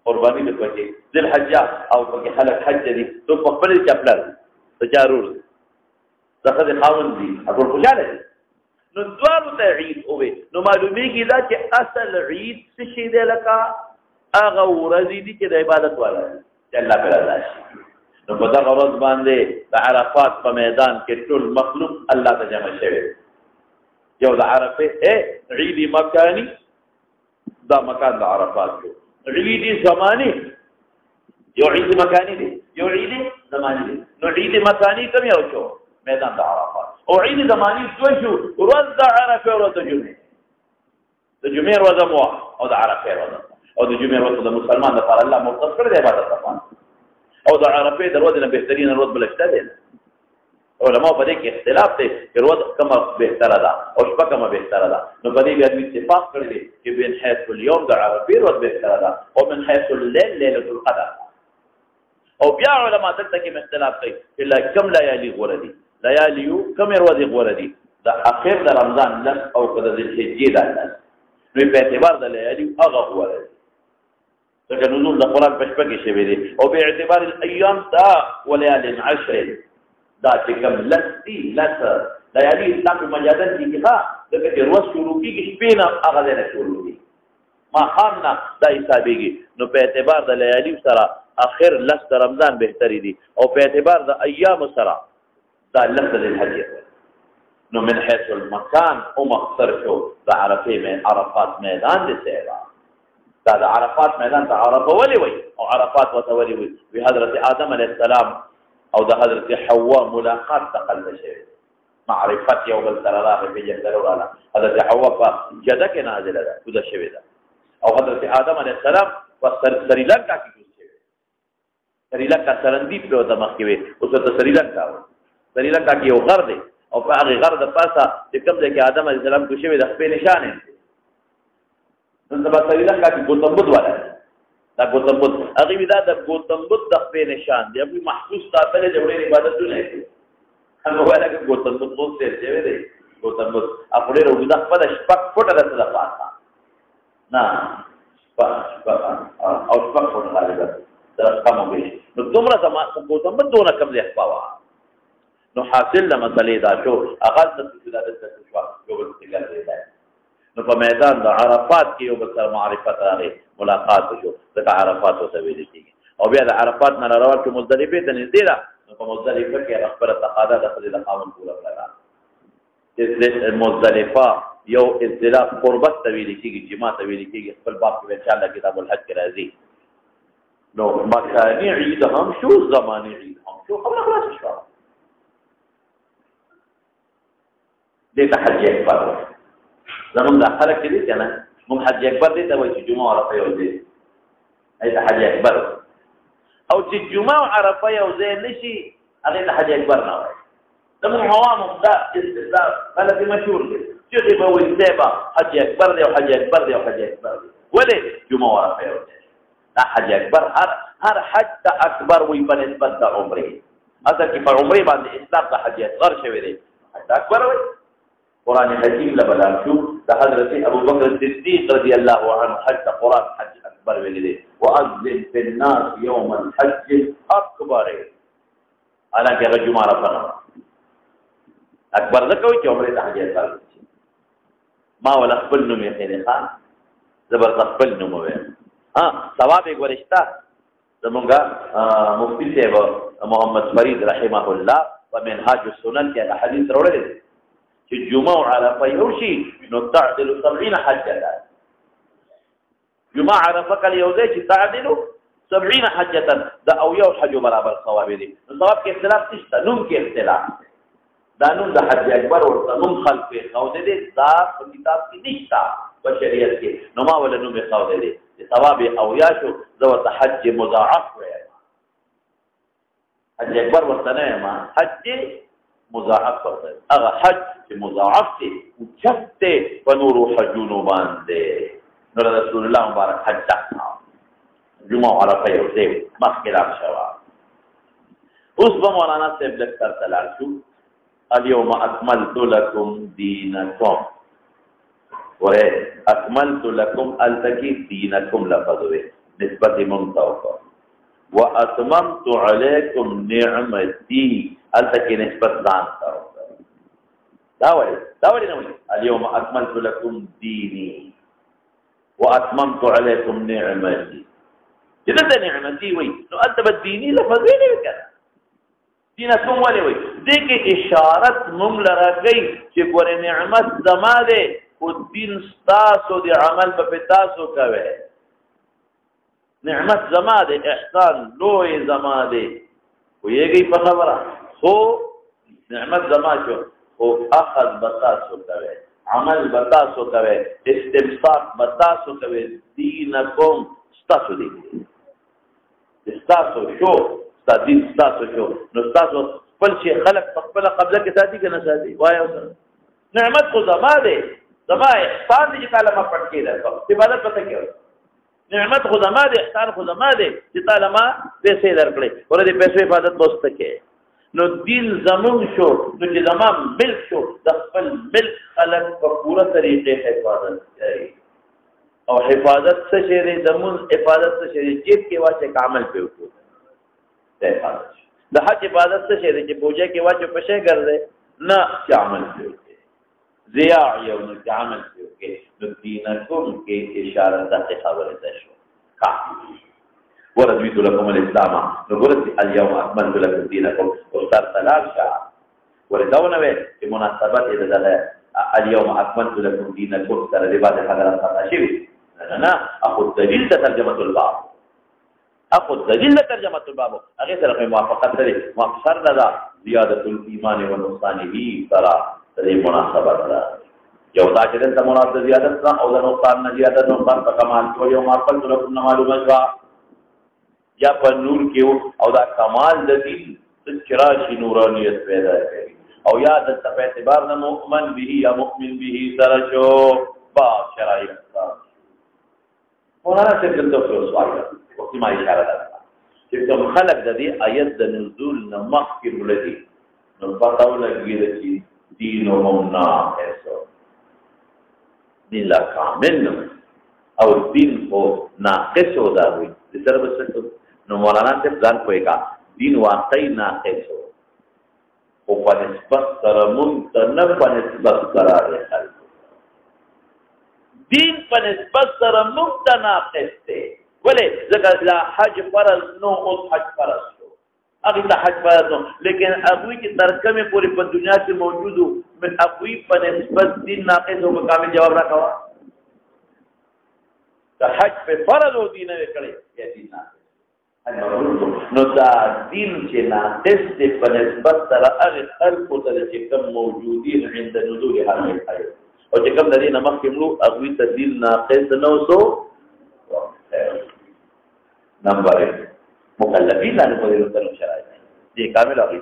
قربانی د پکې ذوالحجہ او پکې خلک حج دي تو خپل چپلر تجارور څخه خاون دي ابو خوشاله نو دوالو ته عید اوه نو معلومیږي دا چې اصل عید څه شی دی لکه هغه ورځې دي چې د عبادت والا چې الله پر راشي نو په دغه ورځ باندې د عرفات په میدان کې ټول مخلوق الله ته جمع شوی یو د عرفه عید مکانی دا مکان د عرفات دی عید زمانی یو عید مکانی دی یو عید زمانی دی نو عید مکانی کوم یو شو میدان د عرفات او عید زمانی شو ورځ د عرفه ورځ د جمعې ورځ مو او د عرفه ورځ او د جمعې ورځ د مسلمان لپاره الله مختص کړی دی عبادت لپاره او د عرفه د ورځې نه بهترین ورځ بل شته دی علماء په دې کې اختلاف دی چې ورځ کومه بهتره ده او شپه کومه بهتره ده نو په دې بیا اتفاق کړی دی چې بین حيث اليوم د عرفه ورځ بهتره ده او من حيث الليل ليله القدر او بیا علماء دلته کې اختلاف کوي چې کوم لیالي غوړه دي لیالي کوم ورځې غوړه دي د اخر د رمضان لس او کده د الحجې د لس نو په اعتبار د لیالي هغه غوړه دي ځکه نزول د قرآن په شپه کې شوی دی او به اعتبار الایام دا وليال 10 دا چې کوم لس دي لس لیالي اسلام په مجازن کې ښه ځکه چې ورځ شروع کېږي شپې نه هغه ځای نه شروع کېږي ماښام نه دا حسابېږي نو په اعتبار د لیالي سره اخر لس د رمضان بهتري دي او په اعتبار د ایام سره دا لس د الحج نو من حيث المكان هم اختصر شو د عرفه من عرفات میدان دي سیبا دا د عرفات میدان ته عرفه ولي وي او عرفات وتولي وي بحضرت آدم عليه السلام او د حضرت حواء ملاقات تقل شوی معرفت یو بل سره راغی پیژندل وراله حضرت حواء په جده کې نازله ده کوزه شوې ده او حضرت آدم علیه السلام په سریلانکا کې کوزه شوی سریلانکا سرندیب په د مخ کې وي اوس ته سریلانکا سریلانکا کې یو غر دی او په هغه غر د پاسه چې کوم ځای کې آدم علیه السلام کوزه شوی د خپل نشانه نو د سریلانکا کې ګوتم بدھ والا دا ګوتم بدھ هغه ودا د ګوتم بدھ د خپل نشان دی په محفوظ ساتل جوړې عبادتونه دي هغه ولا کې ګوتم بدھ مو څه دی ویلې ګوتم بدھ خپل روزه خپل شپک فوټه راځه پاتہ نه او شپک فوټه راځه دا کوم به نو دومره زما ګوتم بدھ دونه کم ځای پاوا نو حاصل لمه مسلې دا شو هغه د عبادت څخه شو یو بل څه کوي نو په میدان د عرفات کې یو بل سره معرفت راغی ملاقات شو ځکه عرفات ته ویل کېږي او بیا د عرفات نه راوړل چې مزدلفه ته نږدې ده نو په مزدلفه کې خپل تقاضا د خپل قانون پوره کړه چې مزدلفه یو اصطلاح قربت ته ویل کېږي جما ته ویل کېږي خپل باب کې ان شاء الله کتاب الحج کې راځي نو مکانی عید هم شو زمانی عید هم شو خبره خلاص شو دې ته حج اکبر زمونږ د خلک دي کنه مونږ حج اکبر دې ته وایي چې جمعه عرفه یو ځای ایت حج اکبر او چې جمعه عرفه یو ځای نشي هغه ته حج اکبر نه وایي زمونږ عوام دا استدلال بلد مشهور دي چې به وایي سبا حج اکبر دی او حج اکبر دی او حج اکبر دی ولې جمعه عرفه یو ځای دا حج اکبر هر حج ته اکبر وي په نسبت د عمره اصل کې په عمره باندې اسلام ته حج اصغر شوی دی حج اکبر وایي قرآن حکیم لبلان شو ده حضرت ابو بکر الصدیق رضی اللہ عنہ حج قرآن حج اکبر ویلی دے وَأَذِّنْ فِي النَّاسِ يَوْمَ الْحَجِّ الْأَكْبَرِ حالانکہ اگر جمعہ رفنا اکبر ذکوی کہ عمرے تا حج اکبر ما والاخبر نمی خیلی خان زبر قصبل نموی ثواب ایک ورشتہ زمونگا مفتی صاحب محمد فرید رحمہ اللہ ومنهاج السنن کے حدیث روڑے دے چې جمعه عرفه یو شي نو تعدل 70 حجه جمعه عرفه کله یو ځای چې تعدل 70 حجه دا او یو حج برابر ثواب دي نو ثواب کې اختلاف نشته نوم کې اختلاف دا نوم د حج اکبر ورته نوم خلق خو دې دا په کتاب کې نشته په شریعت کې نو ما ولا نوم خو دې ثواب او یا شو زو حج مضاعف وي حج اکبر ورته نه ما حج مضاعف ورته هغه حج چې مضاعف دي او چته په نورو حجونو باندې نو رسول الله مبارک حج تاعنا جمعه عرفه یو ځای مخکې راشوا اوس به مولانا صاحب لکتر تلار شو اليوم اكملت لكم دينكم وره اكملت لكم التقي دينكم لفظه نسبت ممتوقع واتممت عليكم نعمتي التقي نسبت ځان دا ولی نو اليوم اكملت لكم ديني واتممت عليكم نعمتي جدا نعمتي وي نو انت بالديني لفظ ویلې کړه دینکم ولی وي دې کې اشارت موږ لره کوي چې ګوره نعمت زما ده او دین ستاسو د عمل په تاسو کوي نعمت زما ده احسان لوی زما ده ویږي په خبره خو نعمت زما شو او اخذ بتاسو کوي عمل بتاسو کوي استمساک بتاسو کوي دینکم ستاسو دي ستاسو شو دین ستاسو شو نو ستاسو خپل شي خلق خپل قبله کې ساتي کنه ساتي وایو نعمت خو زما ده زما احسان دي تعالی ما پټ کړی دا عبادت پته کوي نعمت خو زما ده احسان خو زما ده چې تعالی ما پیسې درکړي ورته پیسې عبادت دوست کې نو دین زمون شو نو چې زما ملک شو د خپل ملک خلق په پوره طریقې حفاظت کوي او حفاظت څه شی دی زمون حفاظت څه شی دی جیب کې واچې عمل په وکړو ته حفاظت د حج حفاظت څه شی دی چې بوجه کې واچې په شی ګرځي نه چې عمل په وکړي ضیاع یو نه چې عمل په وکړي نو دینکم کې اشاره ده خبره ده شو کا ورضیت لكم الاسلام نو ګورئ اليوم اكملت لكم دينكم واختار طلاق شاه ورځونه وې چې مناسبت دې ده اليوم اكملت لكم دينكم سره دې باندې حضرت راشي نه اخو دلیل ترجمه الباب اخو دلیل ترجمه الباب هغه سره موافقت لري مقصد ده زیادت الايمان ونقصانه ترى دې مناسبت ده یو دا چې د مناسبت زیادت نه او د نقصان نه زیادت نقصان په کمال کو یو اكملت لكم معلومه کا یا په نور کې او دا کمال د دې چراشي نورانیت پیدا کوي او یا د اعتبار نه مؤمن به یا مؤمن به سره شو با شرایط مولانا څنګه د سوال وختي ما اشاره ده چې کوم خلق د دې آیت د نزول نه مخکې ولدي نو پتاو لګي چې دینهم ناقص دین لا کامل او دین کو ناقص ودا وي د سره بسته نو مولانا څنګه ځان کویګه دین واقعي ناقص او په نسبت سره ممتنع په نسبت قرار دی دین په نسبت سره ممتنع قسته ولې ځکه لا حج فرض نو او حج فرض شو هغه ته حج فرض نو لیکن ابوی کی ترکمه پوری په دنیا کې موجودو من ابوی په نسبت دین ناقص او کامل جواب راکوا ته حج په فرض او دین نه کړي یا دین ناقص نو دا دین چې ناقص دی په نسبت سره هغه خلق ته چې کوم موجودین عند نزول هذه الآية او چې کوم د دې نمخ کې ملو هغه ته دین ناقص نو سو نمبر 1 مکلفین له په دې سره شرایط دي کامل هغه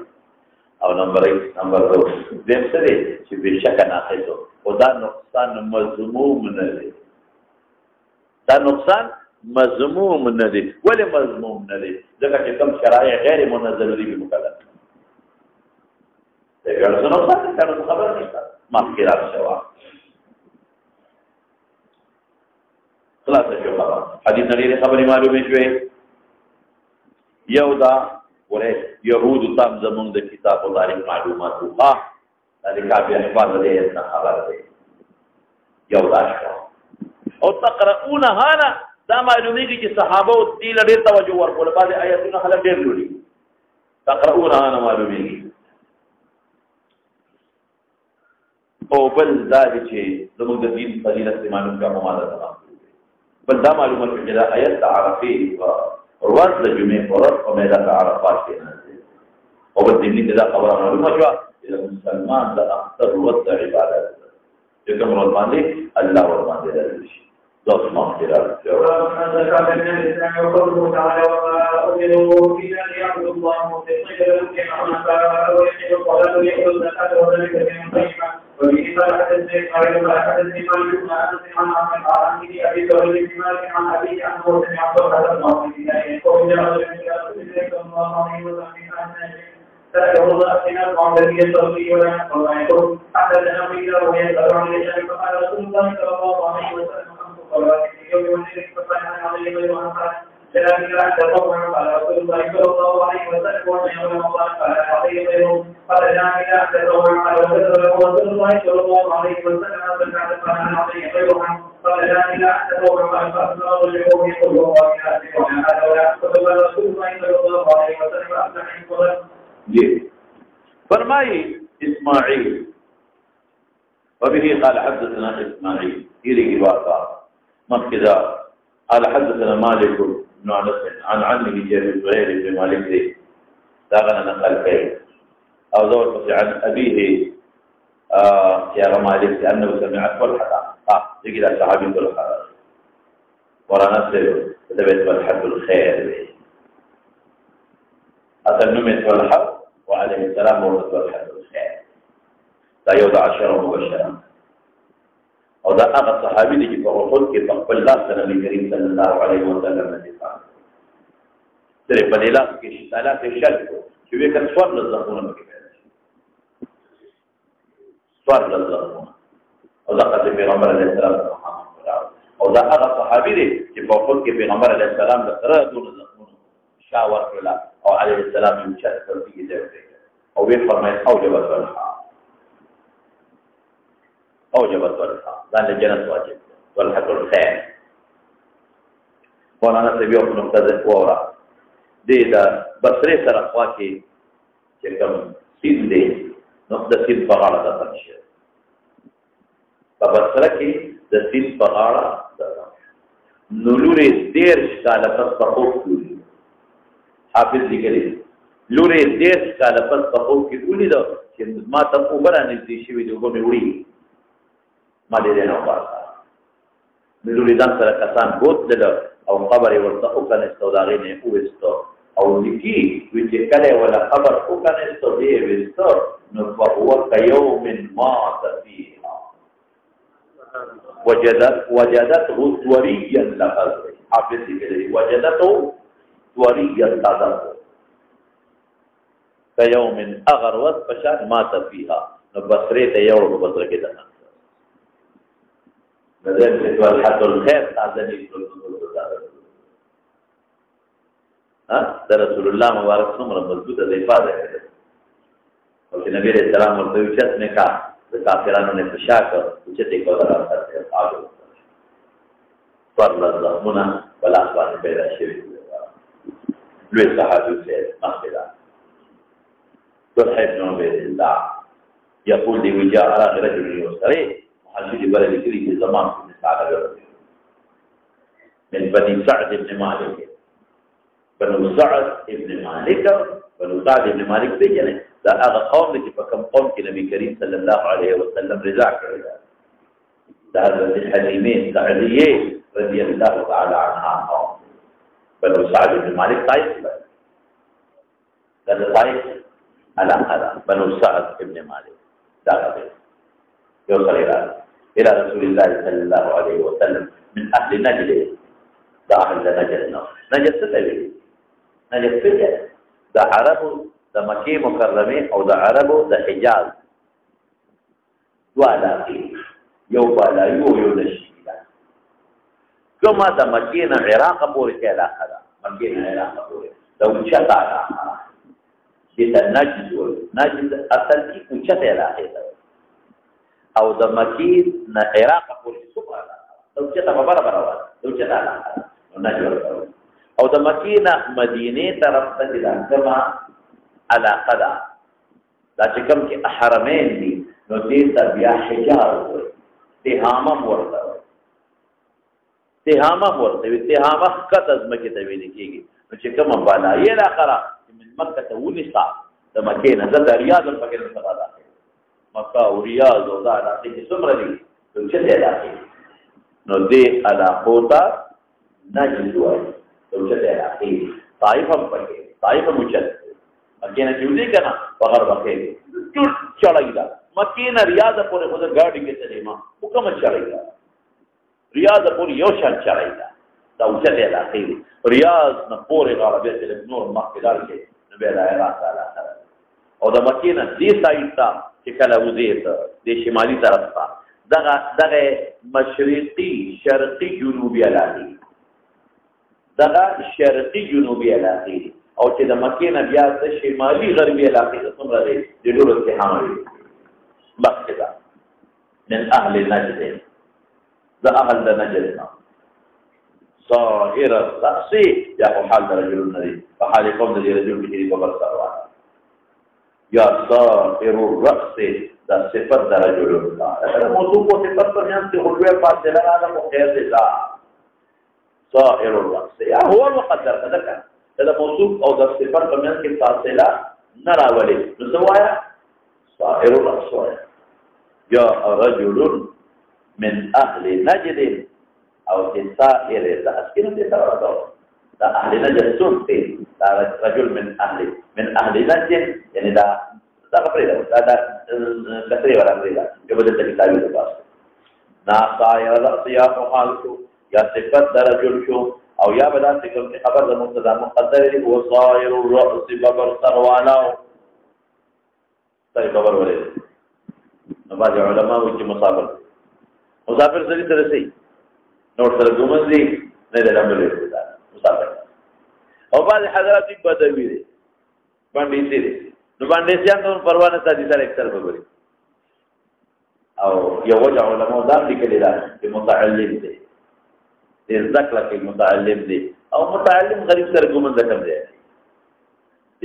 او نمبر 2 دیم سره چې بشک ناقص او دا نقصان مذموم نه دی دا نقصان مذموم نه دي ولې مذموم نه دي ځکه چې کوم شرایع غیر منزل دي په مکلف دا ګرځنه څه خبر نشته ما کې راځوا خلاص شو خبر حدیث نړۍ خبرې معلومه شوې یو دا ورې يهود تام زمون د کتاب او تاریخ معلومات وها دا کافي اخبار دې نه خبر دي یو دا شو او تقرؤونها دا معلومیږي چې صحابه او دې لري توجه ورکول بعض آیاتونه خلک ډېر لولي تقرؤونها نه معلومیږي او بل دا چې زموږ د دین فضیلت معلوم کا مماده ده بل دا معلومه چې دا آیت عرفي او ورځ د جمعې پر او مېدا عرفات کې نه او په دې کې دا خبره معلومه شو چې مسلمان د اختر ورځ عبادت چې کوم ورځ باندې الله ور باندې راځي ذات مغفرة ومن ذكر من الإسلام وقوله تعالى وما أمروا إلا ليعبدوا الله مخلصين له الدين حنفاء ويقيموا الصلاة ويؤتوا الزكاة وذلك دين قيما وفيه قال حدثني قال حدثني مالك بن أنس عن عمه أبي سعيد بن مالك عن أبيه عن سمع صحة الله في ذلك وجاء رجل إلى رسول الله صلى الله عليه وسلم فأتوا الله أخينا العمرية الصوفية ولا يقول حتى النبي إلى رؤية الأرواح لشأن فقال رسول الله صلى الله عليه وسلم صلوات في يوم والليل فصلى عليه وسلم لكن لا تطوع قال رسول الله صلى الله عليه وسلم ومن يوم رمضان قال عليه غيره قال لا تطوع قال رسول الله صلى الله عليه وسلم فسعد قال عليه غيره قال لا تطوع قال فأصبر اليوم يقول الله هذا ولا قال رسول الله صلى الله عليه وسلم أصبح قال فرمائي إسماعيل وبه قال حدثنا إسماعيل إليه الواقع مكذا قال حدثنا مالك بن انس عن عمه جابر بن بن مالك داغنا نقل كيف او ذكر عن ابيه يا مالك انه سمع طلحه يجي صحابي طلحه ورانا تبت الحب الخير أتنمت طلحه وعليه السلام ورد الحب الخير لا يوضع شر مبشرا او دا هغه صحابي دي چې په خپل کې په خپل لاس نبی کریم صلی الله علیه وسلم باندې پام سره په لاس کې شتاله په شل چې وکړ څوار لزخونه مکه پیدا شي څوار لزخونه او دا د پیغمبر علیه السلام او دا هغه صحابي دی چې په خپل کې پیغمبر علیه السلام د سره دونه زخمونو شاور کړل او علیه السلام یې چې ترتیب دی او وی فرمایي اوجبت ورها اوجبت ورها دا له جنت واجب والحق الخير مولانا سبي او نقطه وورا دې دا بصره سره خوا کې چې کوم سین دی نو د سین په غاړه ده تنشه په بصره کې د سین په غاړه ده نو لوري ډېر کاله پس په خوب کې حافظ لیکلی لوري ډېر کاله پس په خوب کې ولیدو چې ما ته اوبره نږدې شوي دي اوبه مې وړي ما دې نه وباسه مې لوري ځان سره کسان بوتلل او قبر ورته وکنهستو د هغې نه وویستو او لیکي وی چې کله ولا خبر وکنهستو دی ویستو نو فهو کیوم مات فیها وجدته طوریا لقد حافظ لیکلی وجدته طوریا لقد کیوم اغروت پشان مات فیها نو بصره ته یو بصره کې ده بدل تو الحق الخير تعذني ده رسول الله مبارک څومره مضبوطه د ifade کړي او چې نبی رسول الله ورته چت نه کا د کافرانو نه فشاک چې دې کو راځي هغه پر لزمنا ولا اخبار پیدا شوی لوی صحابي چې مخکې طلحة بن عبيد الله يقول لي وجاء رجل يسري محمد بن ذكري في زمان من بني سعد بن مالك بنو سعد بن مالك بنو سعد بن مالك بيجنه دا هغه قوم چې په کوم قوم کې نبی کریم صلی الله علیه وسلم رضا کړی دا حضرت حلیمه سعدیه رضی الله تعالی عنها بنو سعد بن مالک طائف دا طائف على بنو سعد بن مالك دا يوصل إلى رسول الله صلى الله عليه وسلم من أهل نجد دا أهل نجد نجد ستوي نجد فجأة دا عربو دا مكي مكرمي أو دا عربو دا حجاز دوالا فيه يو بالا يو نشيدا كما دا مكينا عراق بوري كيلا خدا مكينا عراق بوري دا وشتا عراق دا نجد أصل كي وشتا عراق او د مکی نه عراق پورې څومره او چې تا برابر وای او چې تا نه جوړ او د مکی نه مدینه طرف ته د کما علاقه ده دا چې کوم کې حرمین دي نو دې ته بیا حجاز وي تهامه ورته تهامه کته د مکی ته ویل کېږي نو چې کوم بالا یې راخره من مکه ته ونیسا د مکی نه د ریاض په کې سره ده مکه او ریاض او دا علاقې چې څومره دي نو چې دې علاقې نو دې علاقو ته نجد وایي نو چې دې علاقې طائف هم پکې طائف هم مچل مکې نه چې دې کنه په غرب کې ټول چړای دا مکې نه ریاض پورې خو د ګاډي کې تلې ما حکم چړای دا ریاض پورې یو شان چړای دا دا چې دې علاقې ریاض نه پورې غربې ته نور مخکدار کې نو به لا علاقه او د مکې نه دې سایډ ته چې کله وزیت د شمالي طرف ته دغه مشرقي شرقي جنوبي علاقې دغه شرقي جنوبي علاقې او چې د مکې نه بیا د شمالي غربي علاقې څومره دی د ډېرو اتهام دی بس دا من اهل نجد د اهل د نجد صائر الرأس یا حال رجل النبي فحال قوم د رجل به په برسره یا صائر الرأس دا صفت دا رجل الله دا موضوع کو صفت پر یان سے ہوئے فاصلہ عالم خیر دا صائر الرأس یا هو المقدر ذکر دا موضوع او دا صفت پر یان کې فاصلہ نه راولي نو سوایا صائر الرأس یا رجل من اهل نجد او صائر الرأس کې نو څه راځي دا اهل نجد څوک دی دا رجل من اهل نجد یعنی دا خبره دا کثري ولا پرېدا چې بده د کتابي په پاس نا صائر الرأس یا حالته یا صفت د رجل شو او یا بدا څنګه چې خبر د مبتدا مقدر دی هو صائر الرأس ببر سروانا صحیح خبر ولې نو باندې علماء چې مسافر سره سي نور سره ګومن دي نه د لمبل استدار مسافر او بعض حضرات بدوی دي باندې دي نو باندې څنګه پروانه ساتي سره اکثر خبري او یو وجه علماء دا لیکلي دا چې متعلم دي د ذکر کې متعلم دي او متعلم غریب سره ګومن ذکر دی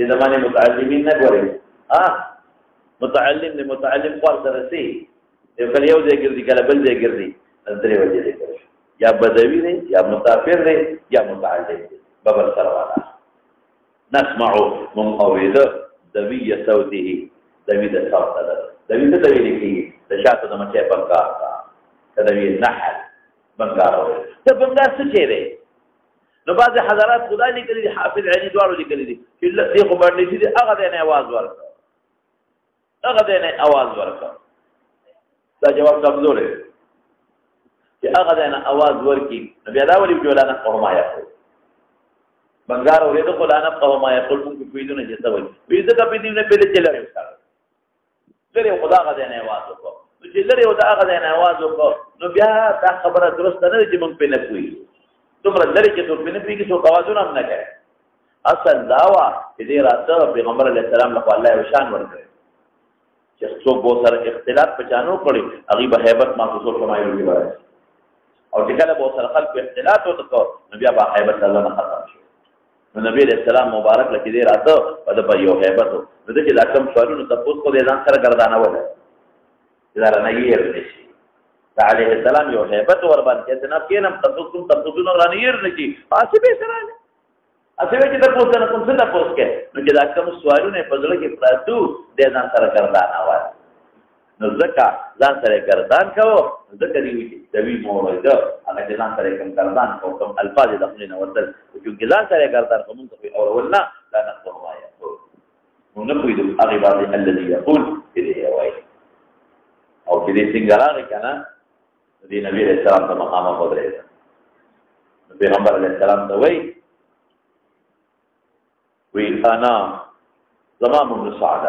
د زمانه متعلمین نه ګوري متعلم نه متعلم خپل سره سي یو کله یو ځای ګرځي کله بل ځای ګرځي درې وجه دي یا بدوی دی یا مسافر دی یا متعلم دی ببر سروانا نسمع من اوید دوی صوته دوی د صوت ده دوی ته دوی لیکي د شاته د مچې بنګار کا دوی نحل بنګار وي ته بنګار څه چي دی نو بعض حضرات خدای لیکلي دي حافظ علی دوارو لیکلي دي چې دې خو باندې دي هغه د نه आवाज ورکړه هغه د نه आवाज ورکړه دا جواب کمزور دی چې هغه د نه आवाज ورکړي نو بیا دا ولې جوړانه قومه یا بنگار اوریدو قلانا قوما یقول مونږ په دې نه جته وي دې ته په دې نه په دې چلره وکړه لري خدا غږ نه आवाज وکړو نو چې لري خدا غږ نه आवाज وکړو نو بیا دا خبره درست نه چې مونږ په نه کوي دومره لري چې ټول په نه پیږي څو आवाजونه هم نه کوي اصل داوا دې راته پیغمبر علیه السلام له الله او شان ورکړي چې څوک به سره اختلاف پچانو کړي هغه به hebat محسوس فرمایي وي او چې کله به سره خلک اختلاف وکړو نو بیا به hebat الله نه ختم شي نبی علیہ السلام مبارک لکه دې راته په د یو hebat نو چې دا کوم سوالونه تاسو کو دې ځان سره ګرځانه وله دا نه یې ورنشي دا علیه السلام یو hebat ور باندې چې نه کینم تاسو نو رانه یې ورنشي پاسې به سره اسې چې تاسو نه کوم څه تاسو کې نو چې دا کوم سوالونه په ځل کې پراتو دې ځان سره ګرځانه وله نو ځکه ځان سره ګرځان کوو ځکه دی دوی موعده هغه ځان سره کوم ګرځان کوو کوم الفاظ د خپل نه ورته چې ځان سره ګرځان کوم ته او ولنا لا نقول ما يقول ونقول هغه بعض الذي يقول دې وایي او دې څنګه راغی کنه دې نبی رسول الله ته مقام ودرېد پیغمبر علیه السلام ته وی انا زمام بن سعد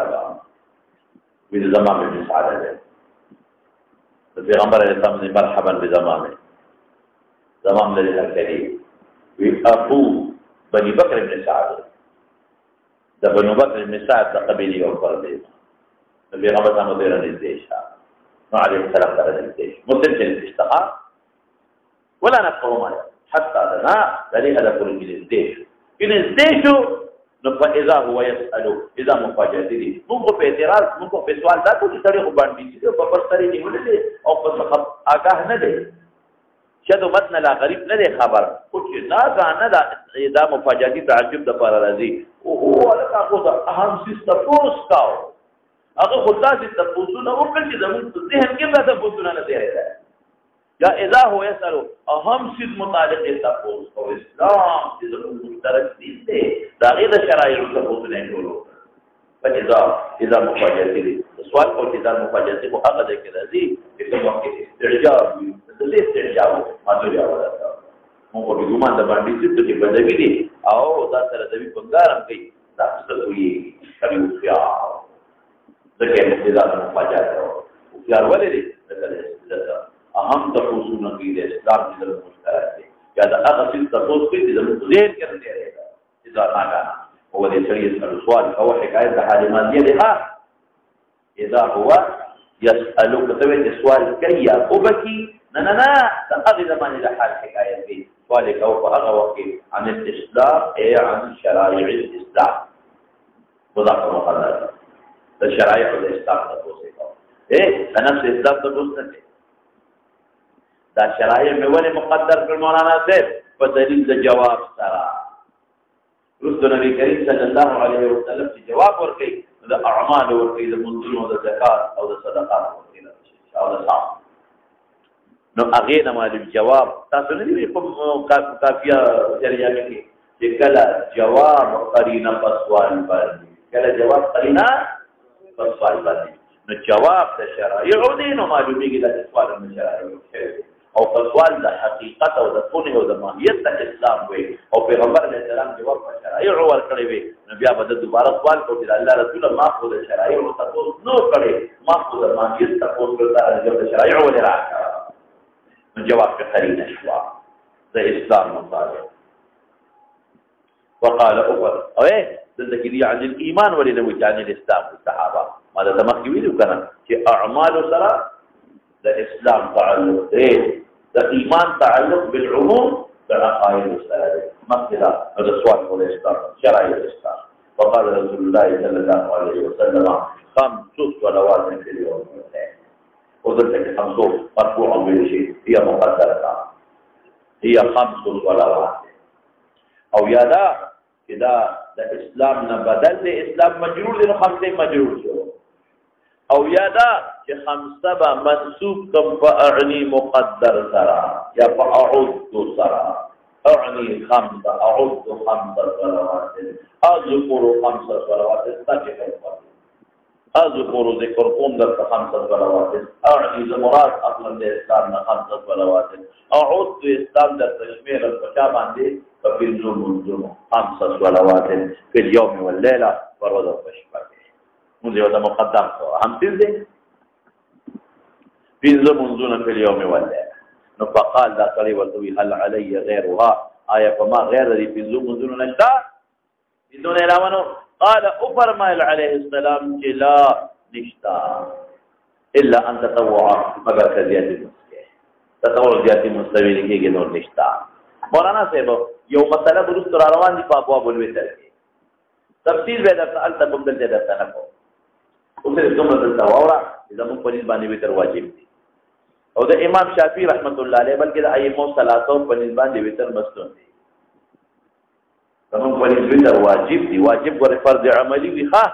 بزمام بن سعد پیغمبر علیہ السلام نے مرحبا بزمام زمام لدی الکریم ابو بنی بکر بن سعد دا بنو بکر بن سعد دا قبیلی اور پردی پیغمبر صلی اللہ علیہ وسلم علیہ السلام ترى الجيش مسلم اشتقى ولا نفقه ما حتى لنا ذلك هذا كل من الجيش إن الجيش فإذا هو يسأل إذا مفاجأة دي ممكن في اعتراض ممكن في سؤال ذاته في طريق باندې چې په پرستري نیولې او په آگاه نه دي شدو متن لا غریب نه دي خبر او چې نه دا اذا مفاجأتي تعجب د پر راځي او هو لکه خو اهم سیستم پوس کاو هغه خدای دې تاسو نه وکړي چې زموږ ذهن کې به تاسو نه دی یا اذا هو يسأل اهم سید متعلق تاسو او اسلام چې زموږ مشترک دي دا غیر شرایع تاسو نه ټولو اذا مفاجأتي دي سوال او اذا مفاجأتي کو هغه د کې راځي چې کوم وخت استعجاب دې استعجاب ماته جواب مو په ګومان د باندې چې بدوي دي او دا سره د وی بنګارم کوي تاسو ته وی کوي خیا ذکر اذا مفاجأت او خیال ولې دي اهم تفوسونه کې د اسلام د مشترک دي یا دا هغه څه تفوس کې د ذهن کې نه دی اذا ناګانا هو د شریعت سوال او حکایت د حال ماضیه ده اذا هو يسالك توجه سوال کوي یا وبکی نه هغه زمانه د حال حکایت دی سوال او هغه وخت عن الاسلام اي عن شرائع الاسلام مضاف مقدر د شرائع الاسلام تفوس کوي نفس اسلام تفوس نه دا شرایع میں ولی مقدر کر مولانا سے بدلیل دا جواب سرا رسول نبی کریم صلی اللہ علیہ وسلم کی جواب ورکی دا اعمال ورکی دا منظور دا زکاة او دا صدقات ورکی دا او دا صاحب نو اغین معلوم جواب تاسو ندی کافیہ جریہ میں کی کہ کلا جواب قرینہ پسوال بردی کلا جواب قرینہ پسوال بردی نو جواب دا شرائع دی نو معلومی کی دا سوال میں شرائع او سوال د حقیقت او د کونه او د ماهیت د اسلام وي او پیغمبر علیه السلام جواب شرایع ورکړي وي نو بیا به دوباره سوال کوي چې الله رسول ما خو د شرایع او تاسو نو کړي ما خو د ماهیت تاسو ورته د شرایع ولې راځي جواب في قرينه شوا ده اسلام مطالب وقال أخر اوه دلته عن الايمان ولنو عن الاسلام الصحابه ماذا تمخي ویلو کنه چې اعمال سره د اسلام تعلق دی د ایمان تعلق بالعموم بعقائد سره مثلا هذا سؤال هو الاسلام شرائع الاسلام وقال رسول الله صلى الله عليه وسلم 5 صلوات في اليوم وذلك 5 مرفوع بالشيء هي مقدرة هي 5 صلوات او یادا کدا د اسلام نه بدل د اسلام مجرور دي 5 مجرور شو او یادا چې 5 به منصوب کم فاعني مقدر سرا یا فاعود سرا اعني 5 اعود 5 صلوات اذكر 5 صلوات استغفر اذكر ذكر در 5 صلوات اعني مراد اصلا د اسلام نه 5 صلوات اعود اسلام در تشمير البشا باندې ففي الزمن 5 صلوات في اليوم والليله فرض الشفاء مونږ یو د مقدم هم دې في الزمن في اليوم والليله نو فقال ذا قال وذوي هل علي غيرها آية فما غير ذي في الزمن نشتا بدون علاوه قال افرمى عليه السلام لا نشتا الا ان تطوع مگر كذيات المسكين تطوع ذات مستوي کې نور نشتا مولانا صاحب یو مسله درست را روان دي په ابواب الوتر کې تفصیل به درته التبم دل درته نه کو اوسه کومه دلته واورا زمون په دې باندې وتر واجب دي او د امام شافعي رحمت الله علیه بلکې د ائمه ثلاثه په دې باندې وتر مستون دي زمون په دې وتر واجب دي واجب ور فرض عملی وي ښه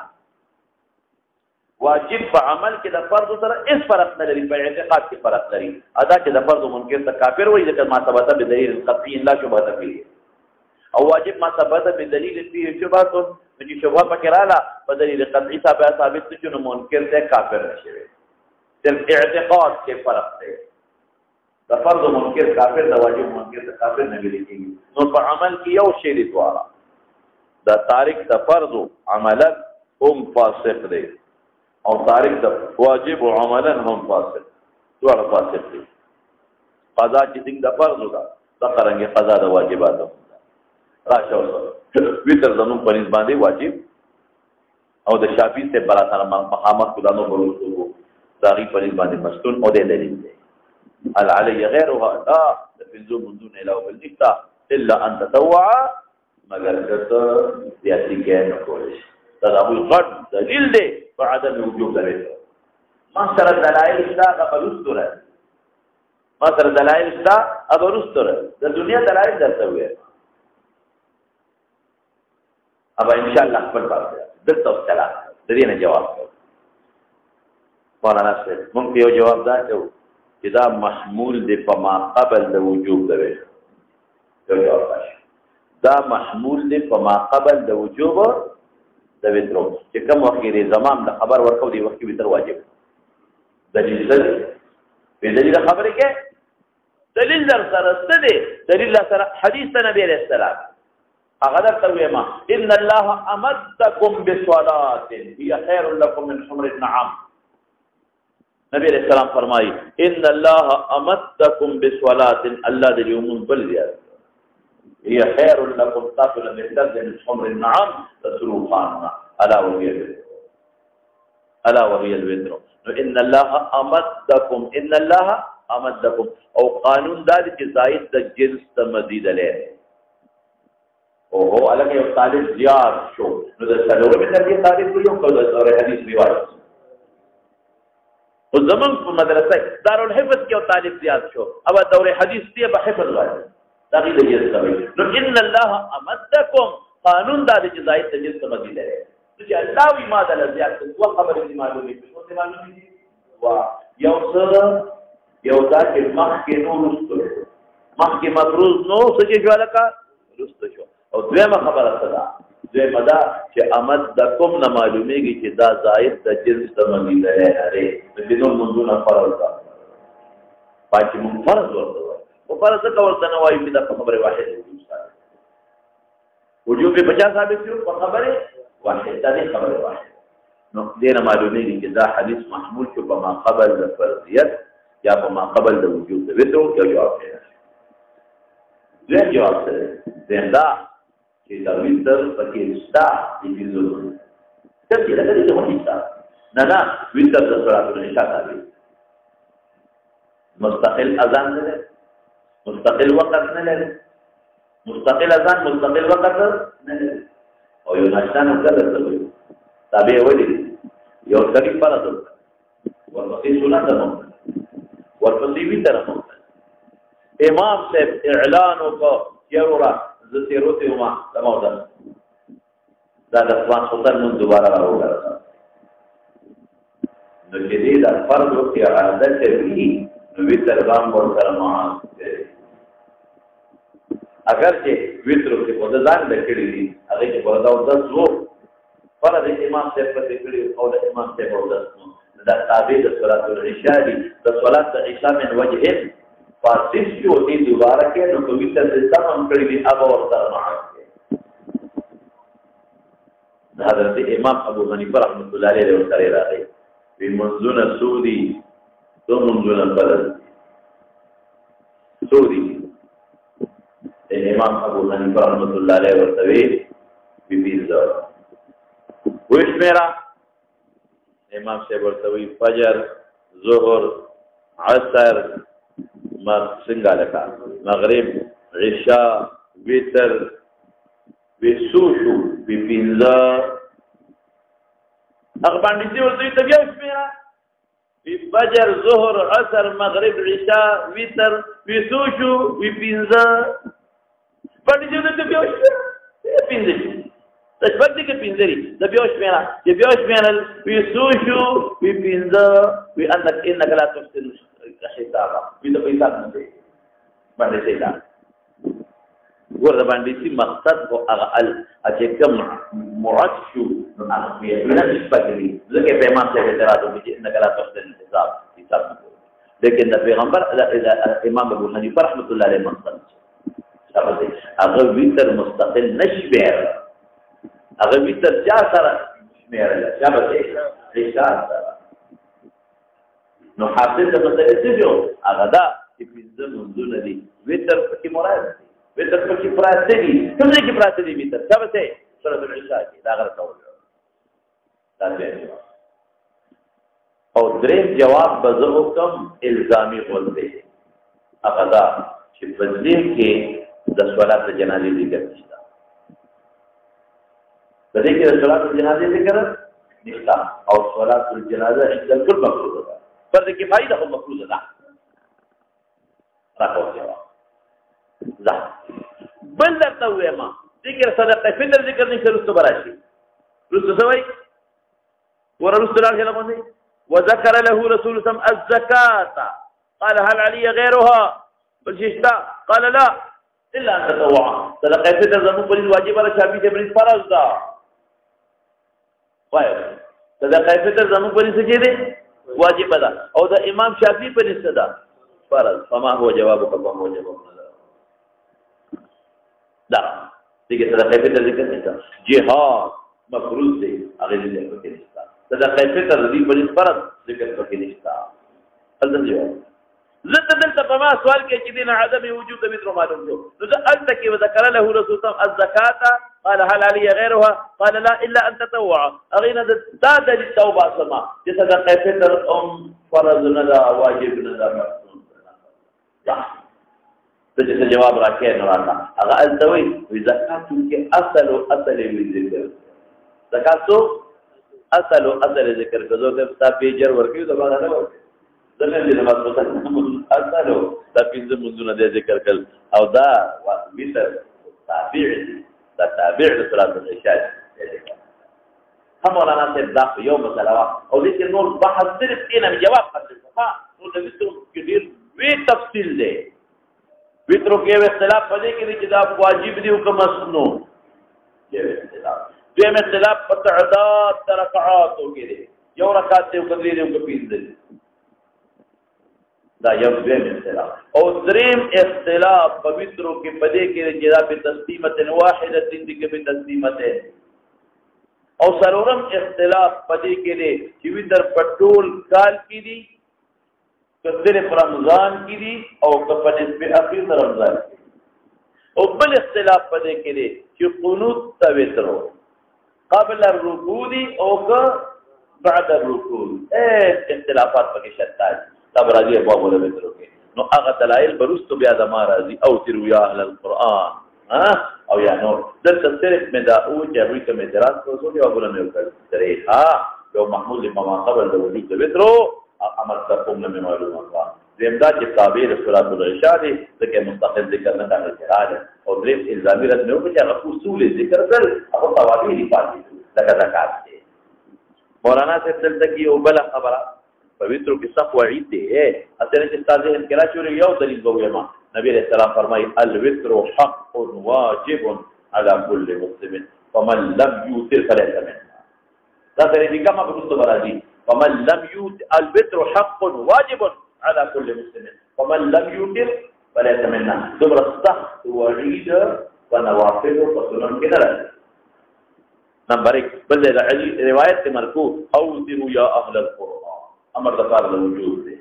واجب په عمل کې د فرض سره هیڅ فرق نه لري په اعتقاد کې فرق لري ادا کې د فرض منکر ته کافر وایي ځکه ما ثبت بدلیل قطعی لا شبهه فيه او واجب ما ثبت بدلیل فيه شبهه چې شبهه پکې رااله په دلیل قطعی ثابت شي نو منکر ته کافر نشي صرف اعتقاد کې فرق دی د فرض منکر کافر د واجب منکر ته کافر نه ویل کېږي نو په عمل کې یو شی دی دواړه د تارک د فرض عملا هم فاسق دی او تارک د واجب عملا هم فاسق دواړه فاسق دي قضا چې څنګه د فرض ده څنګه قضا د واجبات راشه ویتر زمون په نسبت باندې واجب او د شافعي سے براتر مقامات خدانو بولو داغي په نسبت باندې مستون او د دلیل دی العلي غيرها لا تفزو من دون اله بالنسبه الا ان تطوع مگر کته سیاسي کې نه کولی دا ابو غد دلیل دی په عدم وجوب لري ما سره دلایل شته غبرستره ما سره دلایل شته غبرستره د دنیا دلایل درته وي ابا ان شاء الله خپل پاتې دلته والسلام د دې نه جواب مولانا صاحب مونږ یو جواب دا چې دا محمول دی په ما قبل د وجوب دی دا محمول دی په ما قبل د وجوب د وترو چې کوم وخت کې زمام د خبر ورکو دی وخت کې وتر واجب دلیل دی په دلیل خبره کې دلیل در سره ست دی دلیل سره حدیث نبی علیہ السلام هغه درته ما ان الله امدکم بصلاه هي خير لكم من حمر النعام نبی علیہ السلام فرمائی ان الله امدکم بصلاه الله د یومون بل زیات هي خير لكم تاكل من حمر النعام تسلوخاننا الا وهي الوتر ان الله امدکم او قانون دا چې زائد د جنس ته مزید لري او هو الګ یو طالب زیات شو نو د څلورو په درجه طالب یو کول سره حدیث روایت او زمون په مدرسه دارالحفظ کې یو طالب زیات شو او دوره حدیث دی په حفظ وایي تغییر یې کوي نو ان الله امدکم قانون دا چې زائد د جنس ته مزید لري چې الله وی ما د زیات او خبرې دي معلومه دي وا یو ځکه مخ کې نو رسول مخ کې مفروض نو سږي جوالکا رسول شو او دویمه خبره ده دویمه دا چې امدکم نه معلومیږي چې دا زائد د جنس ته مزید لري د دې منځونه فرض ده پاتې مون فرض ورته او فرض ورته نه وایي دا خبره واحده وجوب به 50 ثابت شو په خبره واحده دې خبره واحده نو دې نه معلومیږي چې دا حدیث محمول شو په ما قبل د فرضیت یا په ما قبل د وجود د وتر یو جواب دی دویم جواب دی زنده چې دا وتر پکې ستا د وجود څه چې لکه دې ته نشته نه وتر د صلات العشاء دی مستقل اذان نه لري مستقل وقت نه لري مستقل اذان مستقل وقت نه لري او یو نشانه کله څه تابع ودی یو ځکه فرض ورپسې سنت ده ورپسې ویتر ده امام صاحب اعلان وکړ یورا زه تیروته ما تمام ده دا د ځوان خطر نن دوباره راوړل نو چې دې د فرض او اراده کوي نو ویتر باندې ورسره معاص اگر چې ویتر کې په ځان د کړي دي هغه چې په دا د زو فرض امام صاحب په کړي او د امام صاحب او د تابع د صلات العشاء دي د صلات العشاء من وجه فاسس جو دي دوباره کې نو کوي ته تمام کړي دي ابو ورسره معاص حضرت امام ابو حنیفه رحمۃ اللہ علیہ وسلم راغی په منځونه سودی دو منځونه بدل سودی امام ابو حنیفه رحمۃ اللہ علیہ وسلم بیبیزا وش میرا امام سے ورتوی فجر ظهر عصر مغرب عشاء وتر بسوشو بپینزا اقباندی سی ورطوی تبیا اشمیرا فجر ظهر عصر مغرب عشاء وتر بسوشو بپینزا باندی سی ورطوی تبیا اشمیرا پینزا تشبک دی که پینزری تبیا اشمیرا تبیا اشمیرا بسوشو بپینزا انک لا تفسر حسابا بیتا پیساب نده باندی سیتا ورته باندې چې مقصد او اغل چې کوم مراد شو نو هغه نه نسبتلی ځکه په امام صاحب اعتراض وکړي چې انک لا تفصل حساب لیکن د پیغمبر امام ابو حنیفه رحمۃ اللہ علیہ مقصد هغه ویتر مستقل نشبیر هغه ویتر چا سره شمیر شابه رشاد نو حافظ د مسلې څه جو هغه دا چې پنځه منځونه دي ویتر پکې مراد ویتر پکې پراته دي کوم ځای کې پراته دي ویتر څه به صلات العشاء کې دا غره ټول دا دی او درې جواب بزو کم الزامي ولته هغه دا چې په دې کې د صلات جنازې ذکر نشته په دې کې د صلات جنازې ذکر نشته او صلات الجنازه عند الكل مفروضه ده فرض کفایه ده مفروضه ده راکو جواب ځه بل درته وایم ذکر صدقه فطر ذکر نه کړو براشي رسول سوي ورسول الله صلی الله علیه وذكر له رسول سم الزكاه قال هل علي غيرها بالشتا قال لا الا ان تطوع صدقه فطر زمو پر واجب ولا شافعي ته بل فرض ده وای صدقه فطر زمو پر څه دي واجب ده او د امام شافعي پر څه ده فرض فما هو جوابك فما هو جوابك دا دغه صدقه فطر ذکر نشته جهاد مفروض دی هغه دې پکې نشته صدقه فطر دې په فرض ذکر پکې نشته اذن جواب زت دلته په ما سوال کې چې دین عدم وجود مثل معلوم جو نو انت کې وذكر له رسول الله الزکات قال هل علي غيرها قال لا الا ان تطوع اغينا دا د توبه سما چې صدقه فطر فرض نه دا واجب نه دا مفروض نه څه جواب راکې نه راځه هغه التوي زکات کې اصل وی ذکر زکات اصل ذکر کزو ته تاسو جر ورکیو دا باندې ورکیو دغه دې نماز په اصل دا پنځه منځونه دې ذکر کړل او دا ویتر تابع صلات العشاء هم مولانا صاحب دا یو مسله او دې کې نور بحث صرف کینه جواب حاصل ها نو د ویتر کې ډیر وی تفصیل دی ویترو کې اختلاف پدې کې چې دا واجب دی او که مسنون دی اختلاف دې اختلاف په تعداد رکعات کې دی یو رکعت دی او کدی دی او کپینځه دا یو دې اختلاف او دریم اختلاف په ویترو کې پدې کې چې دا په تسلیمه واحده دي کې په تسلیمه او سرورم اختلاف پدې کې دی چې ویتر په ټول کال کې دی صرف رمضان کی دی او که په نصف اخیر د رمضان کی او بل اختلاف پدې کې دی چې قنوت ته وترو قبل الركوع او که بعد الركوع اختلافات پکې شته تب راځي ابو ابو وترو کې نو هغه دلایل برستو بیا د ما راځي او ترو یا اهل القرآن او یا نو دلته صرف مدعو جوړی ته مدرات کوو دی ابو نه وکړي ها یو محمود امام قبل د وجود وترو عمل تقوم من معلومات زمدا چې تابع رسولات الرشاد دغه مستقل ذکر نه کول کېږي او درې الزامي رد نه وکړي هغه اصول ذکر کړل هغه توابع دي پاتې دغه زکات دي مولانا سے تلتکی او بل خبره پویترو کې صف وعید دی اصل چې تاسو هم کړه چې یو دلیل وګورئ نبی رسول الله فرمایي الوتر حق واجب على كل مسلم فمن لم يوتر فليس منا دا دې کومه پروستو راځي فمن لم يوتر الوتر حق واجب على كل مسلم ومن لم يوتر فليس منا دبر الصح وعيد ونوافل وسنن كده نمبر 1 بل روایت مرفوع اوذروا يا اهل القران امر ذکر الوجود دے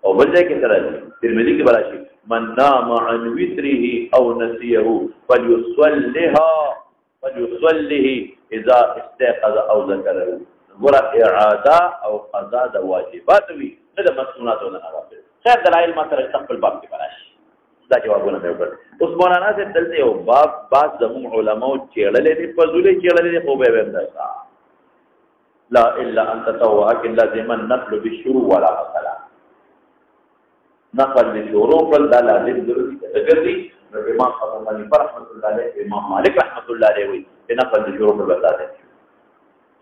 او بل ځای کې سره ترمذی کې براشي من نام عن وتره او نسيه فليصلها اذا استيقظ او ذكره ګور اعاده او قضاء د واجبات وي نه د مسنونات او نوافل خیر دلایل ما سره خپل باب کې براشي دا جوابونه مې وکړ اوس مولانا سے دلته یو باب بعض زموږ علماء چېړلې دي فضولې چېړلې دي خو به ویندا لا الا ان تطوع لازم النفل بالشروع ولا مثلا نفل بالشروع فل دا لازم ضروري دګري امام ابو حنیفه رحمۃ اللہ علیہ امام مالک رحمۃ اللہ علیہ وی نفل بالشروع پر بتا دیں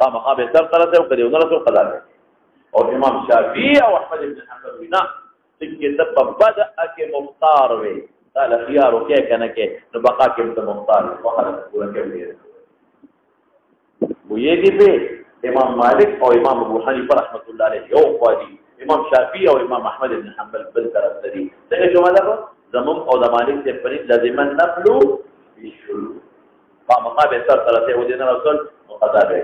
قام قابل سر طرح سے وقت يوم رسول قضاء اور امام شافعی او احمد بن حنبل وینا چې د بدا کې مختار وي قال خيار کې کنه کې نو بقا کې مختار وخت پورا کې وي ویږي به امام مالک او امام ابو حنیفه رحمۃ اللہ علیہ یو قاضی امام شافعی او امام احمد بن حنبل بل طرف دی څنګه جو مطلب زمون او د مالک سے پرې لازم النفل بالشروع قام قابل سر طرح سے ودین رسول قضا به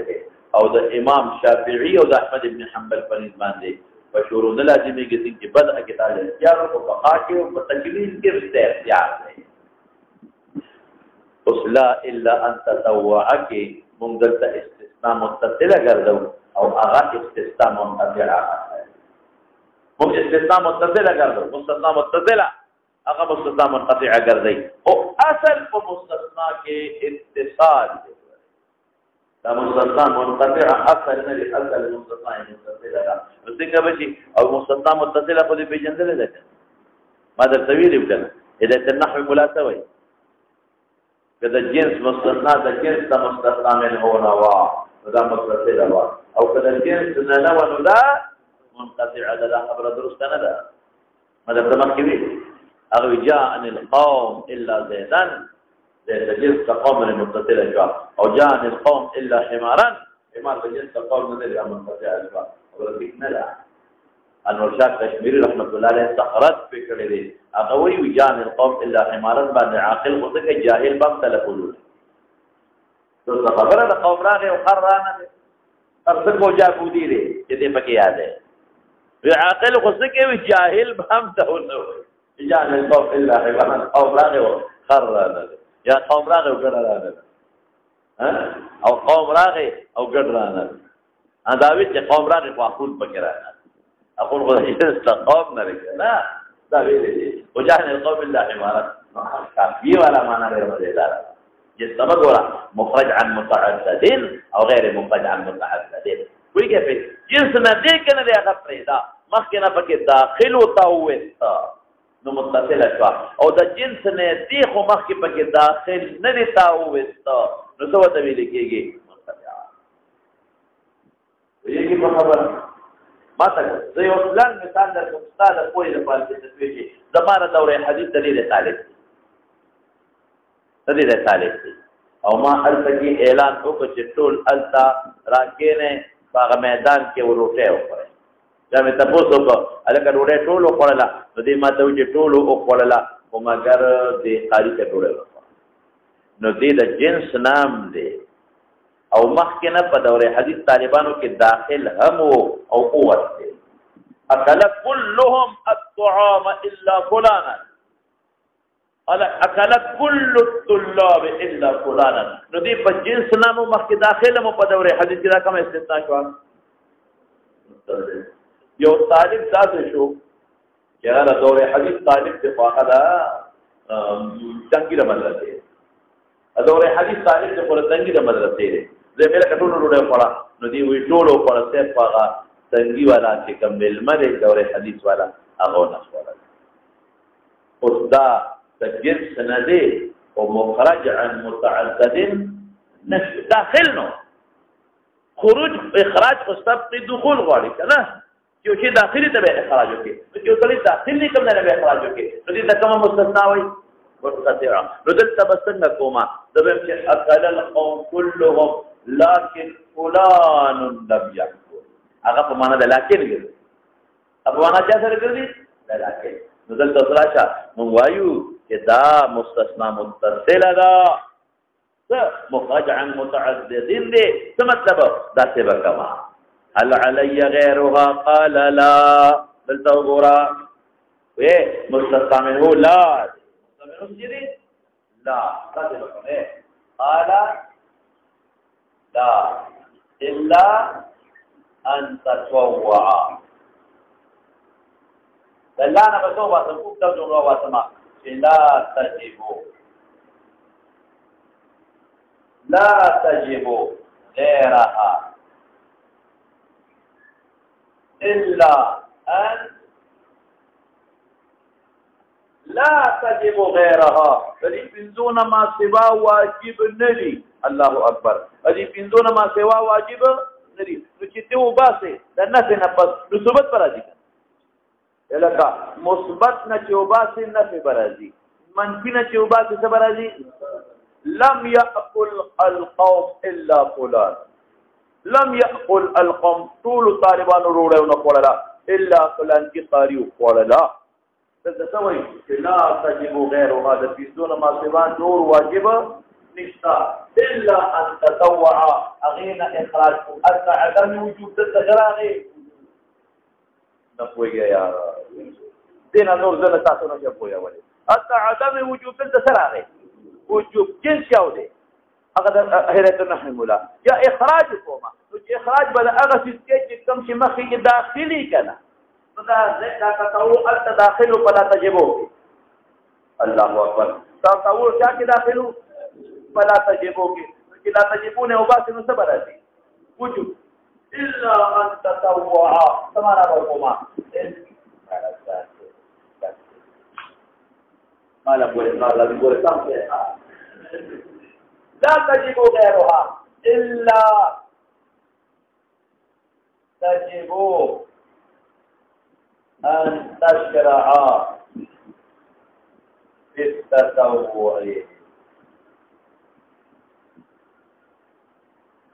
او د امام شافعی او د احمد بن حنبل پرې باندې بشورو نه لازمي کې چې بدء کې تعالی اختیار او بقا کې او تکلیف کې اختیار دی اوس لا الا ان تطوع کې مونږ ته استثناء متصله ګرځو او هغه استثناء منقطعه مونږ استثناء متصله ګرځو مستثنا متصله هغه مستثنا منقطعه ګرځي او اصل په مستثنا کې اتصال دی دا مستثنا منقطعه اصل نه دی اصل مستثنا متصله ده څنګه بشي او مستثنا متصله په دې پیژندل ده ما در طویل وکړه اذا النحو ملاسوي کله جنس مستثنا د جنس د مستثنا من هو نوا دا متصله وا او کله جنس نه نو نو دا منقطع ده خبره درست نه ده مطلب د مخکې وی او جاء عن القوم الا زيدا د جنس قوم متصله شو او جاء عن القوم الا حمارا حمار د جنس قوم نه ده منقطع شو او د نه ده انور شاه کشمیری رحمت الله علیه استقرت فکر دی هغه وی جان القوم الا حمارا بعد عاقل خو ځکه جاهل بم تلفظ تو خبره د قوم راغه او قرانه تر څو جاکو دی چې دې پکې یاد دی عاقل خو ځکه وی جاهل بم ته نو جان القوم الا حمارا او راغه او قرانه یا قوم راغه او قرانه او قوم راغه او قرانه دا وی چې قوم راغه خو خپل پکې راغله اقول غير قوم نرجع لا ده بيلي وجعل القوم الا حمارا كافي ولا معنى غير مدلل يستمر ولا مخرج عن متعدد او غير مخرج عن متعدد ويجي في جنسنا دي كان دي هغه فريدا مخکنه پکې داخل او توست نو متصله شو او د جنس نه دي خو مخکې پکې داخل نه دي توست نو څه وته ویل کېږي متصله ویږي په خبره مثلا زي وصلان مثال در استاد کوی د پاره د تسویږي زماره دوره حدیث دلیل طالب او ما الفقی اعلان وکړ چې ټول التا راکینه په میدان کې وروټه وکړي دا مې تاسو کو الکه وروټه ټول وکړلا نو دې ماته چې ټول وکړلا او مگر دې قاری ته ټول نو دې د جنس نام دی او مخکنه په دوره حدیث طالبانو کې داخل هم او قوت دی اکل كلهم الطعام الا فلانا اکل كل الطلاب الا فلانا. نو دې په جنس نامو مخکې داخله مو په دوره حدیث کې دا کوم استثناء شو؟ یو طالب تاسو شو چې هغه دوره حدیث طالب دی خو هغه څنګه مدرسې دوره حدیث طالب دی خو څنګه مدرسې دی زه مې له ټولو وروډه پړه نو دی وی ټولو پړه څه پاغه څنګه والا چې کوم ملمره دوره حدیث والا هغه نه ولا اوس دا تجنس نه دی او مخرج عن متعدد نشو داخل نو خروج اخراج خو سبق دخول غواړي کنه یو شی داخلي ته به اخراج وکړي نو یو کلی داخلي کوم نه به اخراج وکړي نو دې د کوم مستثنا وي ورته نو دلته بسنګ کومه دبم چې اکل القوم كلهم لكن فلان لم يأكل هغه په معنا د لکن ګرځي په معنا چا سره ګرځي د لکن نو دلته راشه مونږ وایو چې دا مستثنا متصل ده مخرج عن متعددين دي څه مطلب دا څه وکما هل علي غيرها قال لا دلته وګورا وې مستثنا منه لا مستثنا لا څه وکړه قال لا الا ان تطوع الله نه بسو واسه کو ته جوړه واسه ما لا تجبو لا تجب غيرها إلا أن لا تجب غيرها فدي بنزون ما سوا واجب ندي الله أكبر فدي بنزون ما سوا واجب ندي نچته وباسه د نفي نفس مثبت پر راځي الکا مثبت نه چې وباسه نفي پر راځي منفي نه چې وباسه څه پر راځي لم يأكل القوم إلا فلان لم يأكل القوم طول طالبان روڑے ونقولا إلا فلان کی قاریو قولا تتسوي لا تجب غير هذا في دون ما سوان دور واجب نشتا إلا أن تطوع أغينا إخراج حتى عدم وجوب تتجراغي نقوي يا دينا نور زنة تاسونا شبويا ولي حتى عدم وجوب تتجراغي وجوب جنس یاو دی هغه د هرت نحن مولا یا اخراج کوما نو چې اخراج بل هغه چې کم چې مخې کې داخلي کنه نو دا تطوع التداخل فلا تجبو الله اکبر تطوع چې داخلو فلا تجبو چې لا تجبونه او باسي نو صبر راځي وجوب الا ان تطوع سمارا کوما مالا بولے سامنے لا تجب غيرها إلا تجب أن تشرع في التطوع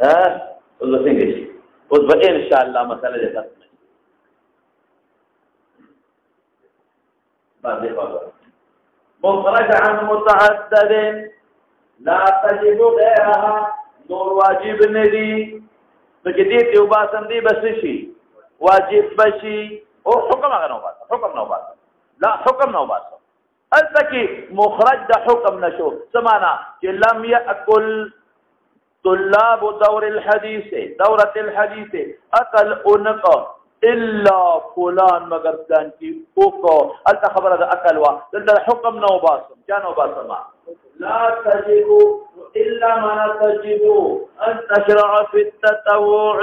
الله څنګه شي اوس به ان شاء الله مسله ده ختمه باندې بابا مخرج عن متعدد لا تجب غيرها نور واجب ندي نو چې دې ته وباسم دي بس شي واجب بشي او حکم هغه نو باسه حکم نو باسه لا حکم نو باسه التکی مخرج د حکم نشو سمانا چې لم يأكل طلاب دورة الحديث اكل انق الا فلان مگر فلان کی اوکو التا خبر ده اکل وا دلته حکم نو باسم کیا نو باسم لا تجب الا ما تجب ان تشرع في التطوع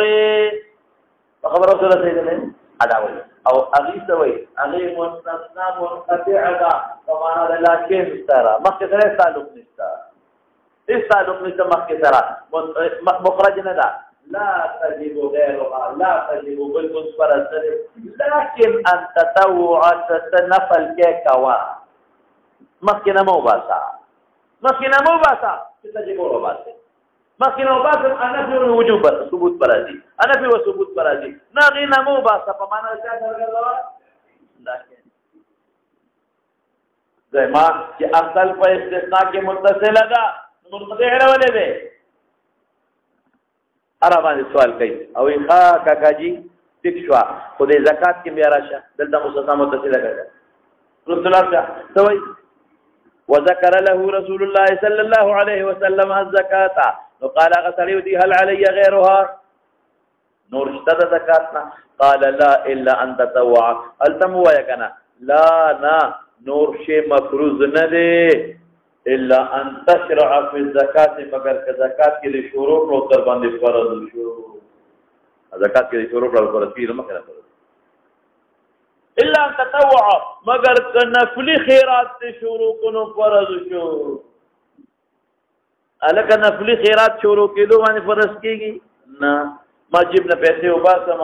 خبر رسول الله سيدنا اداوي او اغي سوي اغي مستثنى منقطع ده ومعنى لكن ترى مخکې سره تعلق نشته اس تعلق نشته مخکې سره مخرج نه ده لا تجب غيرها لا تجب بالمصبر لكن ان تطوع تتنفل كوا مخکې مو باسا تجب ورو باسه مخکې مو باسه انا في وجوب ثبوت برازي انا في ثبوت برازي ناغي نمو باسه په معنا څه درګلو لكن زما چې اصل په استثناء کې متصل ده منقطع ولې ده اره باندې سوال کوي او ښا کاکا جی ټیک شو خو د زکات کې بیا راشه دلته مستثنا متصله کړه رسول الله سوي وذكر له رسول الله صلى الله عليه وسلم الزكاه وقال غسلي هل علي غيرها نور اشتد زکاتنا قال لا الا ان تطوع التم ويكنا لا نا نور شی مفروض نه دی الا ان تشرع في الزکات مگر که زکات کې د شروع او تر باندې فرض شو زکات کې د شروع او فرض پیره مخه الا ان تطوع مگر که نفلی خیرات ته شروع کونو فرض شو الکه نفلی خیرات شروع کېدو باندې فرض کېږي نه ما جیب نه پیسې وباسم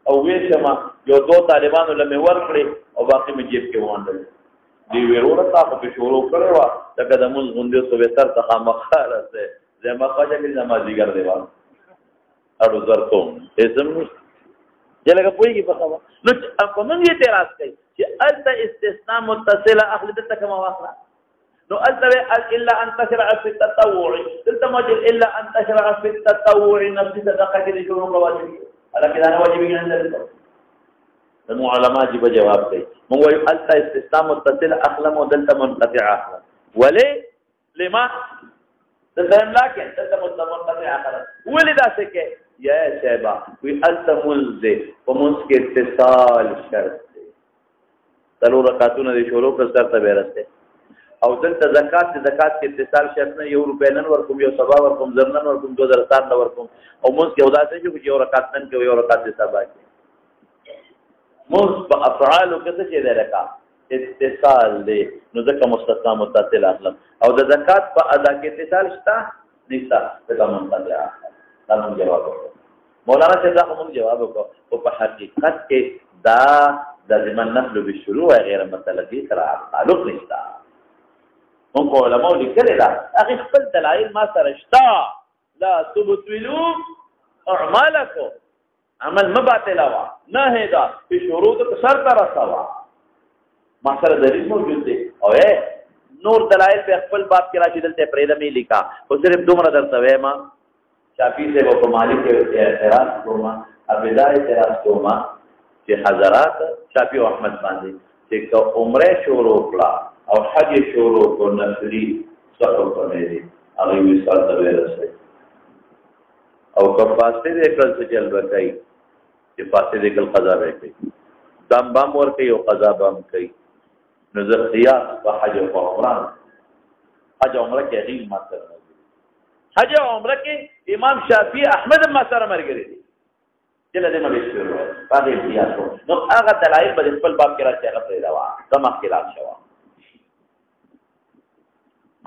او وېشم یو دو طالبانو لمه ورکړي او باقي مې جیب کې وانډل دی ورونه تاسو په شروع کړو دا کله موږ غونډې سو به تر څخه مخاله ده زما خواجه کې نمازي ګر دی واه اړو زرتو اسم جلګه پويږي په خبره نو کوم یې اعتراض کوي چې الته استثناء متصله اخلي د تکما واخله نو الته الا ان تشرع في التطوع تلتمجل الا ان تشرع في التطوع نفس صدقه کې شروع واجب لكن انا واجب نه نو علماء جب جواب کوي موږ وایو الته استثناء متصل اخلم ودلته منقطع اخلم ولي لما تفهم لكن دلته منقطع اخلم ولي دا څه کې یا شیبا وی الته منذ ومنذ کې اتصال شرط دی تلو رکعاتونه دي شروع پر سر ته بیرسته او دلته زکات کې اتصال شرط نه یو روپیا نن ورکوم یو سبا ورکوم زرنن ورکوم 2007 ورکوم او منذ کې ودا څه چې یو رکعت نن کې یو رکعت سبا کې موږ په افعال کې څه چې درکا اتصال دی نو ځکه مستثنا متصل اخلم او د زکات په ادا کې اتصال شته نشته ځکه منقطع دا موږ جواب ورکړو مولانا چې دا موږ جواب ورکړو او په حقیقت کې دا د ضمن نفل بالشروع غیر مسله دي سره تعلق نشته موږ علماء لیکل دا اخي خپل دلایل ما سره شته لا تبطلوا اعمالكم عمل ما باطلا وا نه هدا په شروط سر تر رسوا ما سره دلیل موجود دی او نور دلائل په خپل باب کې راځي دلته پرېدا می لیکا او صرف دومره درته وایم شافعي سے وہ مالک کے اعتراض کوما ابدا اعتراض کوما چې حضرات شافعي او احمد باندې چې عمره شروع کړه او حج شروع کو نفلی سفر کوي هغه یې سال ته ورسېږي او کفاسته دې کړل چې جل وکړي چې فاسده کل قضا به کوي دام بام ور کوي او قضا بام کوي نو ذخیرہ په حج او عمره حج عمره کې غیر ماته حج او عمره کې امام شافعي احمد مسره مرګري دي چې لدې مې شروع باندې احتیاط نو هغه دلایل په خپل باب کې راځي هغه پیدا وا دمه خلاف شوا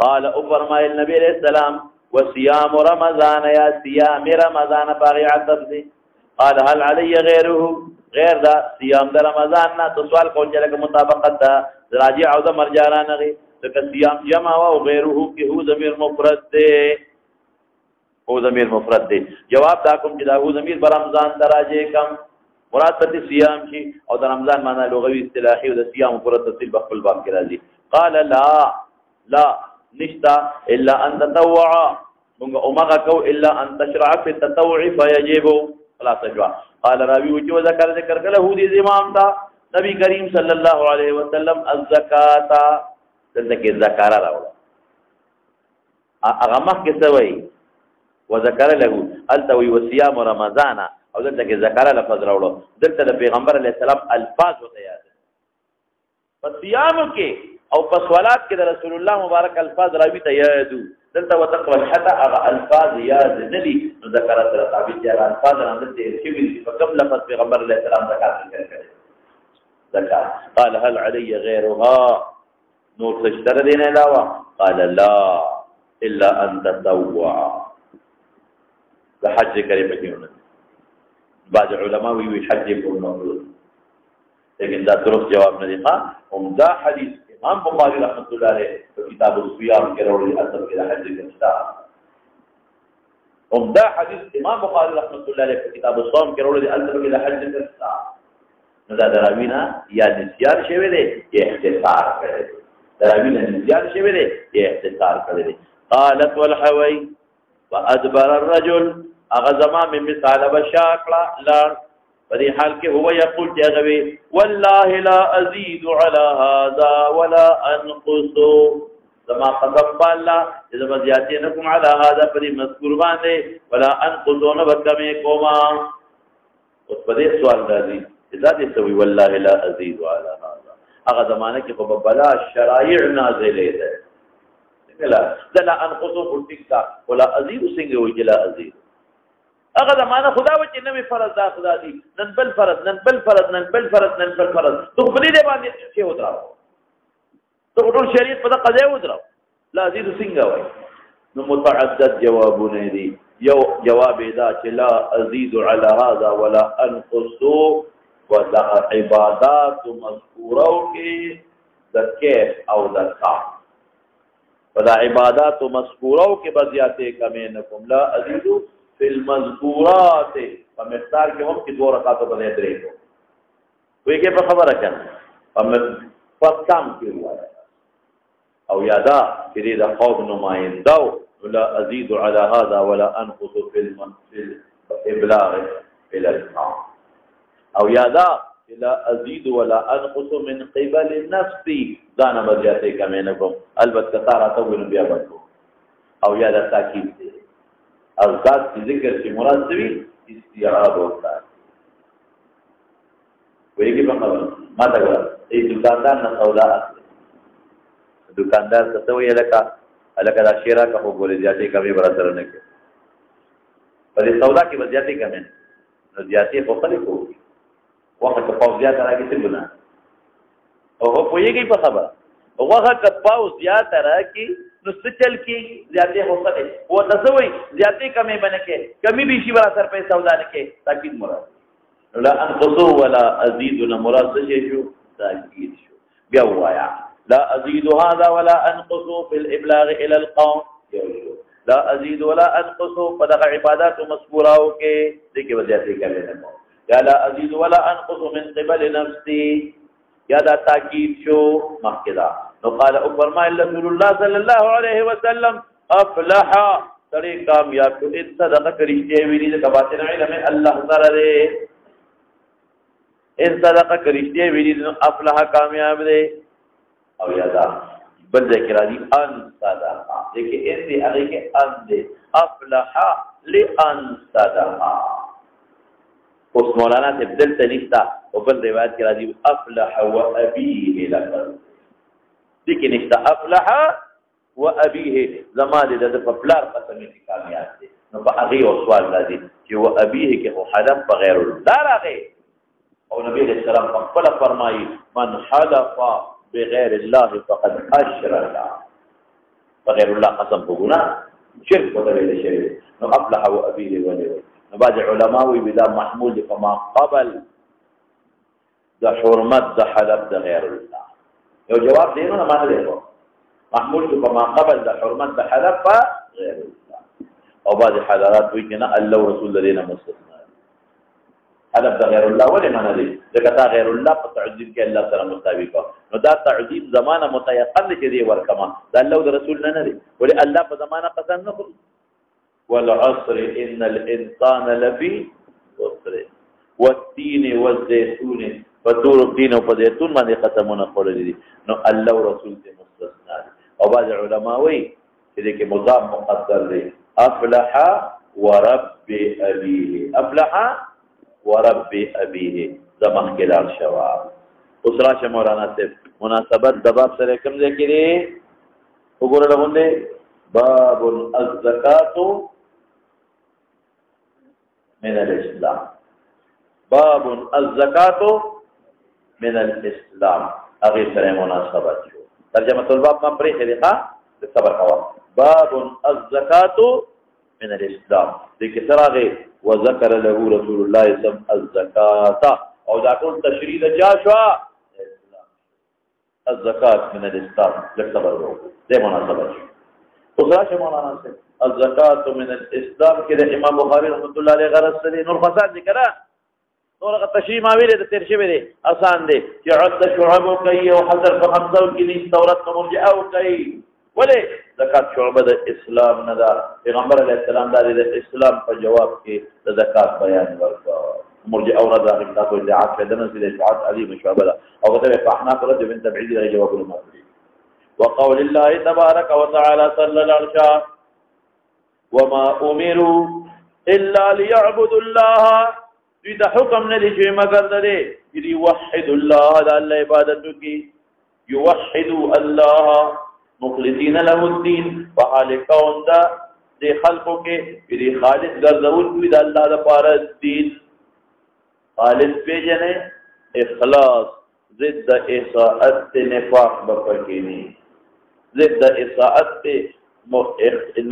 قال او فرمای النبي عليه السلام وصيام رمضان يا صيام رمضان باغي عتب دي قال هل علي غيره غير دا صيام د رمضان نه تو سوال کول چې لکه مطابقت دا راجع او د مرجانا نه لکه صيام جمع او غيره کې هو ضمیر مفرد دی او ضمیر مفرد دی جواب دا کوم چې دا هو ضمیر بر رمضان دراجه کم مراد ته صيام شي او د رمضان معنی لغوي اصطلاحي او د صيام مفرد تفصیل په خپل باب کې راځي قال لا نشتا الا ان تطوع موږ اومغه کو الا ان تشرع في التطوع فيجب خلاص جواب قال راوي وجو ذکر کله هو دي امام دا نبی کریم صلی الله علیه وسلم الزکات دلته کې زکات راوړه هغه مخ کې څه وایي وذكر له التوي وصيام رمضان او دلته کې زکات لفظ راوړو دلته د پیغمبر علی السلام الفاظ وته یاد په صيام کې او په صلات کې د رسول الله مبارک الفاظ راوي ته یادو دلته وتقبل حتى الفاظ یاد ندي نو ذکر سره ثابت دي الفاظ اندته چې وی په کوم لفظ پیغمبر علیه السلام زکات ذکر کړي زکات قال هل علي غيرها نور تشتر دین علاوه قال لا الا ان تطوع حج کرے پکې بعض علماء وی حج کو مفروض لیکن دا درست جواب نه دی هم دا حدیث امام بخاری رحمۃ اللہ علیہ کتاب الصیام کې راوړي اصل کې حج کې هم دا حدیث امام بخاری رحمۃ اللہ علیہ کتاب الصوم کې راوړي اصل کې حج کې نو دا دراوینا یا نسیان شوی دی یا اختصار کړی دراوینا نسیان شوی دی یا اختصار کړی دی قالت والحوی وادبر الرجل اغزما من مثال بشاکلا لار په دې حال کې هو یقول چې هغه والله لا ازيد على هذا ولا انقص زما قسم بالله چې زما زیاتې نه کوم على هذا پر مذکور باندې ولا انقصون وکمه کوما اوس په دې سوال راځي چې دا دې سوي والله لا ازيد على هذا هغه زمانه کې په بلا شرایع نازلې ده کله لا انقصو قلتکا ولا ازيد څنګه وي لا ازيد هغه زمانه خدا و چې نوې فرض دا خدا دي نن بل فرض نن بل فرض نن بل فرض نن بل فرض تو په دې باندې څه وځاو تو ټول شریعت په قضیه ودرو لا ازيد څنګه وای نو متعدد جوابونه دي یو جواب دا چې لا ازيد على هذا ولا انقص وذا عبادات مذکوره کې د کیف او د کا وذا عبادات مذکوره کې بزیاته کمه نه کوم لا ازيد فی المذکورات په مقدار کې هم کې 2 رکعات باندې درې کو وی کې په خبره کنه په کم کې وایي او یادا چې د خوف نمائنده ولا ازيد على هذا ولا انقص في الابلاغ الى القام او یادا لا ازيد ولا انقص من قبل النفس دانا بزیاته کمه کوم البته تاراته ول بیا وکړو او یادا تاکید دي ازاد ذکر چې مراد دی استیعاب وکړه ویږي په خبره ما ته ای دکاندار نه سودا دکاندار څه وی لکه دا شیرا کا خو ګورې زیاتې کمی برابر نه کې په دې سودا کې زیاتې کمی نو زیاتې په خپل کو وخت په پاو زیات راځي څه ګنا او په یوه په خبره وخت په پاو زیات راځي نو څه چل کې زیاتې هو څه او تاسو وی زیاتې کمی باندې کې کمی به شي برابر په سودا نه کې تاکید مراد لا انقصوا ولا ازيدنا مراد څه شو تاکید شو بیا وایا لا ازيد هذا ولا انقص في الابلاغ الى القوم لا ازيد ولا انقص فدغ عبادات مذکوره کې دغه وجهه کوي نه یا لا ازيد ولا انقص من قبل نفسي یا دا تاکید شو مخکدا نو قال فرمای رسول الله صلی الله علیه وسلم افلح تړي کامیاب شو ان صدقه کړي چې ویلي د باطن علم الله تعالی ان صدقه کړي چې ویلي افلح کامیاب دي او یادا بل ذکر دی ان صدقه دیکھیں ایسے هغه کې ان دے افلح لان صدقه اوس مولانا سے بدل تنیستا او بل روایت کې راځي افلح وابيه لك دیکھیں نشتا افلح وابيه زماده د پپلار قسم دي کامیاب دي نو په هغه او سوال راځي چې وابيه کې هو حلف بغیر الله راغی او نبی رسول الله خپل فرمایي من حلف بغیر الله فقد اشرك بغیر الله قسم بغنا شرك وتوحيد الشرك نو افلح وابيه ولي نو بعض علماء بدا محمول فما قبل ذا حرمت ذا حلف ذا غير الله یو جواب دینو نه معنی دی محمول فما قبل ذا حرمت ذا حلف غير الله او بعض حالات وی کنه الله رسول الذين مستثنى حلف ذا غير الله ولي معنی دی ذکر غیر الله په تعظیم کې الله تعالی مطابق نو دا تعظیم زمانہ متيقن چې دی ورکما دا الله او رسول نه دی ولې الله په زمانہ قسم نه کوي والعصر ان الانسان لفي خسر والتين والزيتون فدور الدين او په زيتون باندې قسمونه خورل دي نو الله او رسول دې مستثنا او بعض علما وایي چې دې کې مضاف مقدر دی افلح ورب ابيه افلح ورب ابيه زمخ کې لار شوا اوس راشه مولانا صاحب مناسبت د باب سره کوم ځای کې دی وګوره لغونډه باب الزکات من الاسلام باب الزکات من الاسلام هغه سره مناسبت شو ترجمه الباب ما پرې دی ښا د صبر کوا باب الزکات من الاسلام دې کې سره وذكر له رسول الله صلى الله عليه وسلم الزکات او دا ټول تشریح د چا شو الزکات من الاسلام لکبر وو دې مناسبت شو راشه مولانا سے الزکات من الاسلام کې د امام بخاری رحمۃ اللہ علیہ غرض سره نور فساد ذکر نور تشریح ما ویل د تیر شوی دی آسان دی چې عد شعب کوي او حذر په خمسو کې نه تورات مرجئه او کوي ولې زکات شعبه د اسلام نه ده پیغمبر علیه السلام د اسلام په جواب کې د زکات بیان ورکړ مرجع اورد اخلاق والدعاء فدنا في الاشعاعات عظيم شعبه او كتب فاحنا فرد من تبعيد الى جواب المسلم وقول الله تبارك وتعالى صلى العرش وما امروا الا ليعبدوا الله اذا حكم ندي شيء مگر ده يوحد الله الله عبادت کی يوحدوا الله مخلصين له الدين وحال كون دا دي خلقو کې دي خالص ګرځول کوي د الله لپاره دین خالص پیژنه اخلاص ضد اساءت نفاق بپکینی ضد اساءت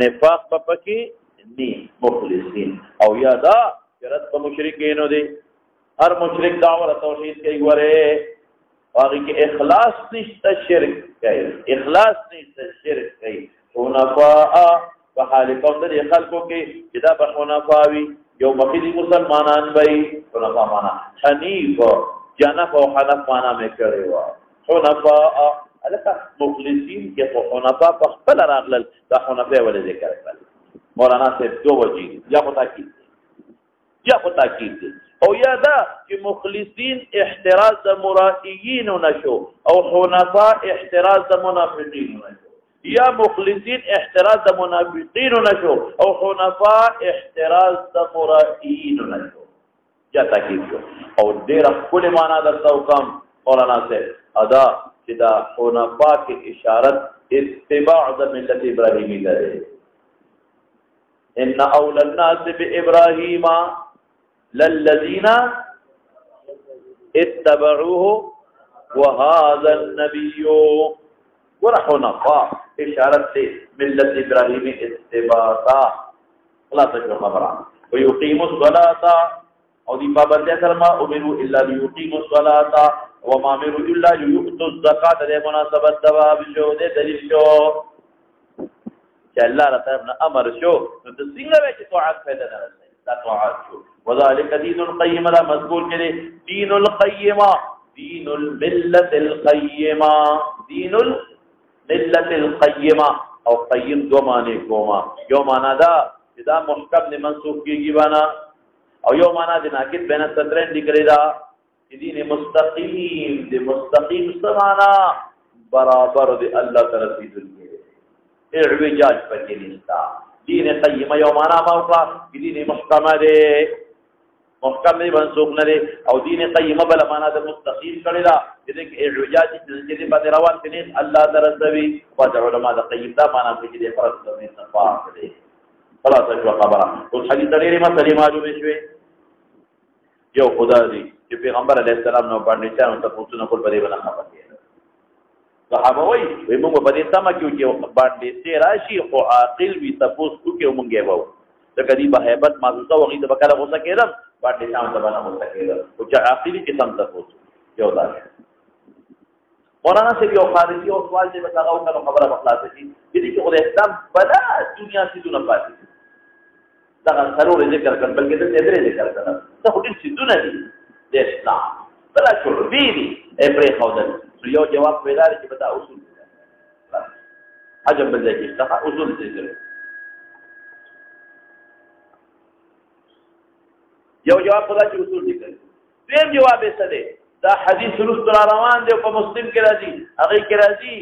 نفاق بپکینی مخلصین او یادا شرط په مشرکینو دي هر مشرک دعوه توحید کوي ګوره واقعي کې اخلاص نشته شرک کوي اخلاص نشته شرک کوي حنفاء په حال کوم د خلکو کې چې دا په حنفاوي یو مخکې مسلمانان وي حنفاء معنا حنیف جنف او حنف معنا مې کړی و حنفاء الکه مخلصین کې په حنفاء په خپل راغلل دا حنفاء ولې ذکر کړل مولانا صاحب دو وجې یا په تاکید او یا دا چې مخلصین احتراز د مرائیین نشو او حنفاء احتراز د منافقین نشو یا مخلصین احتراز د منافقین نشو او حنفاء احتراز د مرائیین نشو یا تاکید شو او ډیر خپل معنا درته وکم مولانا صاحب ادا چې دا حنفاء کې اشارت اتباع د ملت ابراهیمی ده ان اول الناس بابراهیم للذين اتبعوه وهذا النبي ورحنفاء اشاره ملت ابراهيم اتباعا الله تعالى خبران ويقيموا الصلاه او دي پابندیا کرما امروا الا ليقيموا الصلاه وما امروا الا ليؤتوا الزكاه د مناسبت جواب شو د دلیل شو چې الله تعالی امر شو نو د څنګه چې طاعت پیدا نه دا طاعت شو وذلك دين القيم لا مذكور كده دين القيم دين الملة القيمة دين الملة القيمة او قيم دو معنی کوما یو معنا دا چې دا محکم نه منسوخ کیږي بانا او یو معنا د ناقد بین الصدرین لیکل دا چې دین مستقیم د مستقیم سمانا برابر د الله تعالی دی اعوجاج پکې نشتا دین قیمه یو معنا موقع دین محکمه ده محکم نه منسوخ نه دي او دین قیمه بل معنا د مستقیم کړي دا چې د اعوجاج چې په روان کې الله درسوي او علماء د قیم دا معنا کې د فرض د صفات دي خلاص شو خبره او حدیث لري مسلې معلومه شوي یو خدا دی چې پیغمبر علیه السلام نو باندې چانو ته پوښتنه کول بری بنا خبره صحابه وای موږ په دې سم کې باندې سي راشي خو عاقل وي تاسو کې مونږه وو د کدی به hebat مازوسه وغي د بکره غوسه کېدم باندې شام ته باندې غوسه کېدم او چې عاقلی کې سم تاسو یو دا مولانا سے یو خارجي او سوال دې بتاغو کنه خبره بخلاصه شي دې چې خدای اسلام بلا دنیا سي دونه پاتې دا ضرور ذکر کړ بلکې د دې ذکر کړه ته هډې سي دونه دي د اسلام بلا شو دي پرې خودل یو جواب پیدا لري چې بتا اصول عجب بل ځای کې اصول ذکر یو جواب خدا چې اصول ذکر دیم جواب یې څه دی دا حدیث رسول روان دی په مسلم کې راځي هغه کې راځي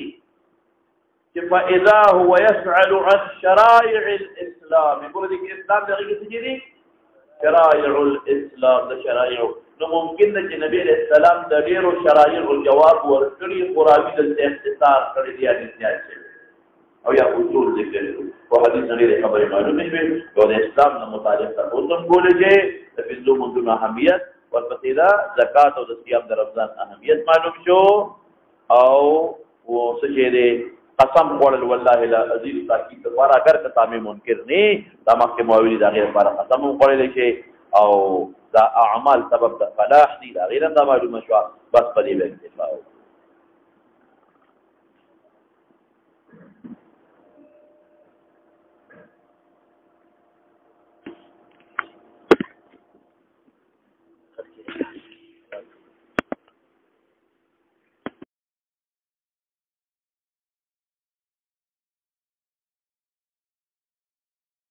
چې فاذا هو يسأل عن شرائع الاسلام يقول دي اسلام دغه څه دي شرائع الاسلام د شرائع نو ممکن ده چې نبی علیہ السلام د ډیرو شرایع جواب ورکړي قرآني د اختصار کړی دی حدیث او یا اصول ذکر او حدیث نه خبره معلومه شوه او د اسلام نه متعلق تاسو کولې د فضل منذ اهمیت ورپسې دا زکات او د صيام د رمضان اهمیت معلوم شو او وسجه دې قسم قول والله لا ازيد تاکید لپاره اگر کتامه منکر نه دا مکه موویل دا غیر لپاره قسم قول شي او دا اعمال سبب د فلاح دي دا غیر دا معلومه شو بس په دې باندې